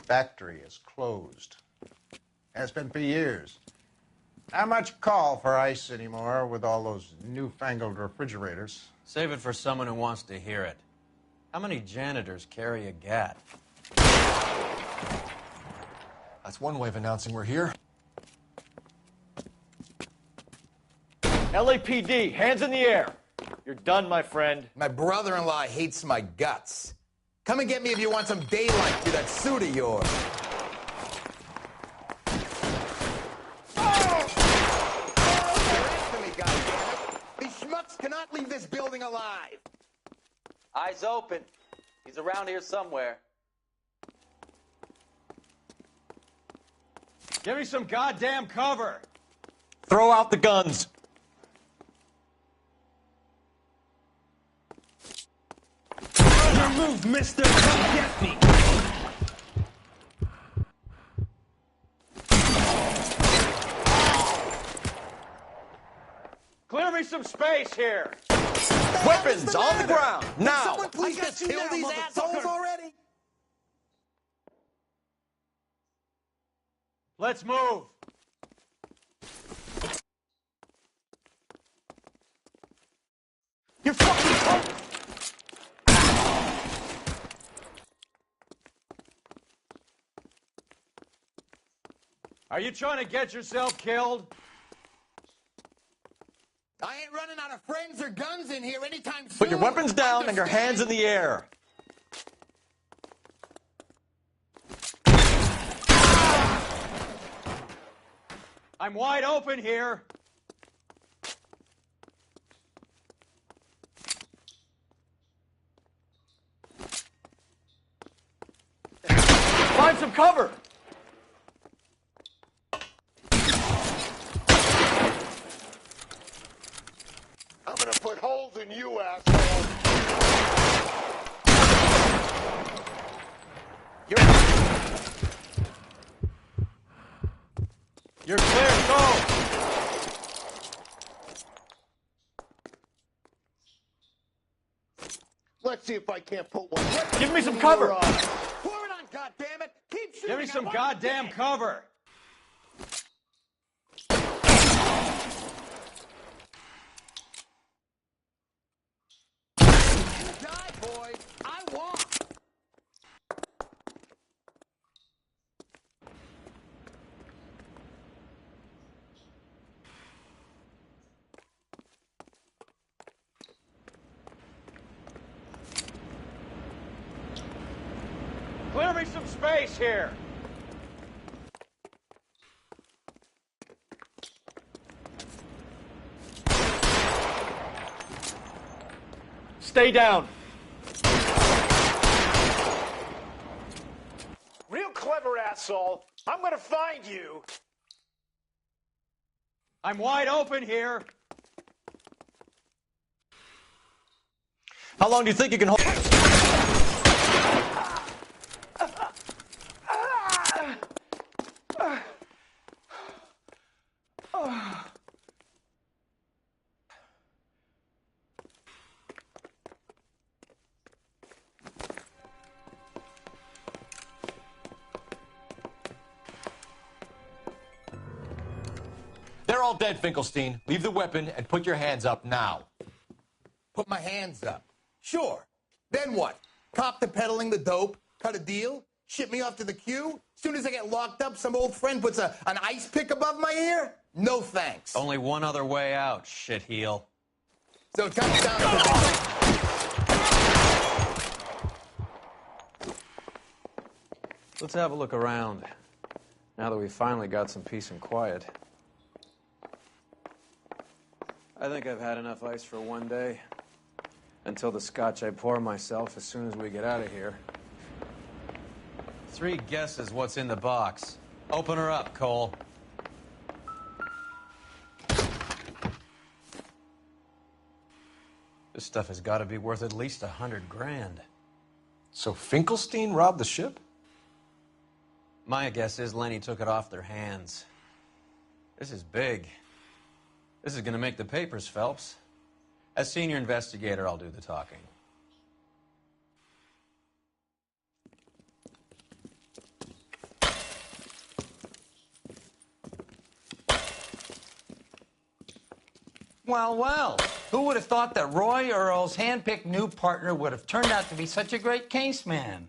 Factory is closed. Has been for years. Not much call for ice anymore with all those newfangled refrigerators.
Save it for someone who wants to hear it. How many janitors carry a gat?
That's one way of announcing we're here.
LAPD, hands in the air. You're done, my friend.
My brother-in-law hates my guts. Come and get me if you want some daylight through that suit of yours. These schmucks cannot leave this building alive.
Eyes open. He's around here somewhere.
Give me some goddamn cover!
Throw out the guns!
Your move, mister! Come get me! Clear me some space here!
Weapons on the ground, now!
Someone please just kill these assholes already?
Let's move!
You're fucking
Are you trying to get yourself killed?
I ain't running out of friends or guns in here anytime soon.
Put your weapons down and your hands in the air.
I'm wide open here.
Find some cover!
I'm gonna put holes in you, asshole.
You're clear, go!
Let's see if I can't put one.
Give me some cover!
Pour it on, goddammit! Keep shooting!
Give me some goddamn cover!
Die, boy! I won!
Clear me some space here!
Stay down.
Real clever, asshole. I'm gonna find you.
I'm wide open here.
How long do you think you can hold? They're all dead, Finkelstein. Leave the weapon and put your hands up now.
Put my hands up. Sure. Then what? Cop to peddling the dope? Cut a deal? Ship me off to the queue? Soon as I get locked up, some old friend puts an ice pick above my ear? No thanks.
Only one other way out, shitheel.
So touchdown.
Let's have a look around, now that we've finally got some peace and quiet. I think I've had enough ice for one day. Until the scotch I pour myself as soon as we get out of here.
3 guesses what's in the box. Open her up, Cole. This stuff has got to be worth at least $100 grand.
So Finkelstein robbed the ship?
My guess is Lenny took it off their hands. This is big. This is going to make the papers, Phelps. As senior investigator, I'll do the talking.
Well, well, who would have thought that Roy Earl's handpicked new partner would have turned out to be such a great caseman?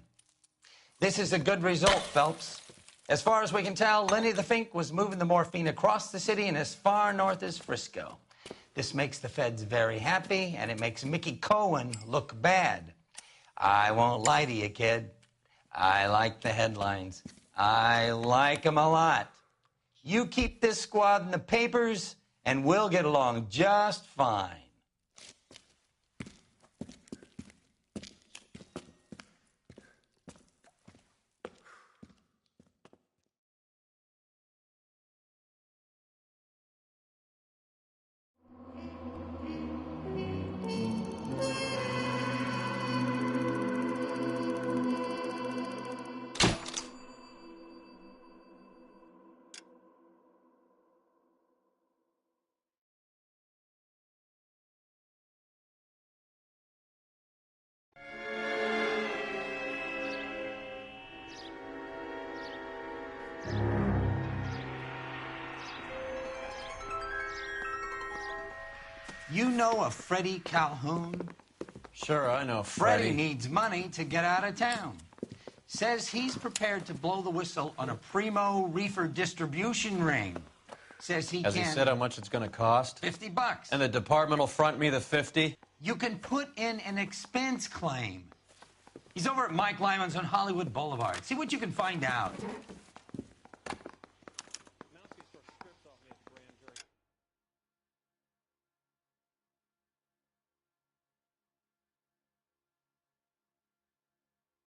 This is a good result, Phelps. As far as we can tell, Lenny the Fink was moving the morphine across the city and as far north as Frisco. This makes the feds very happy, and it makes Mickey Cohen look bad. I won't lie to you, kid. I like the headlines. I like them a lot. You keep this squad in the papers, and we'll get along just fine. You know a Freddie Calhoun?
Sure, I know
Freddie needs money to get out of town. Says he's prepared to blow the whistle on a primo reefer distribution ring. Says he
Has
can...
he said how much it's going to cost?
$50.
And the department will front me the 50?
You can put in an expense claim. He's over at Mike Lyman's on Hollywood Boulevard. See what you can find out.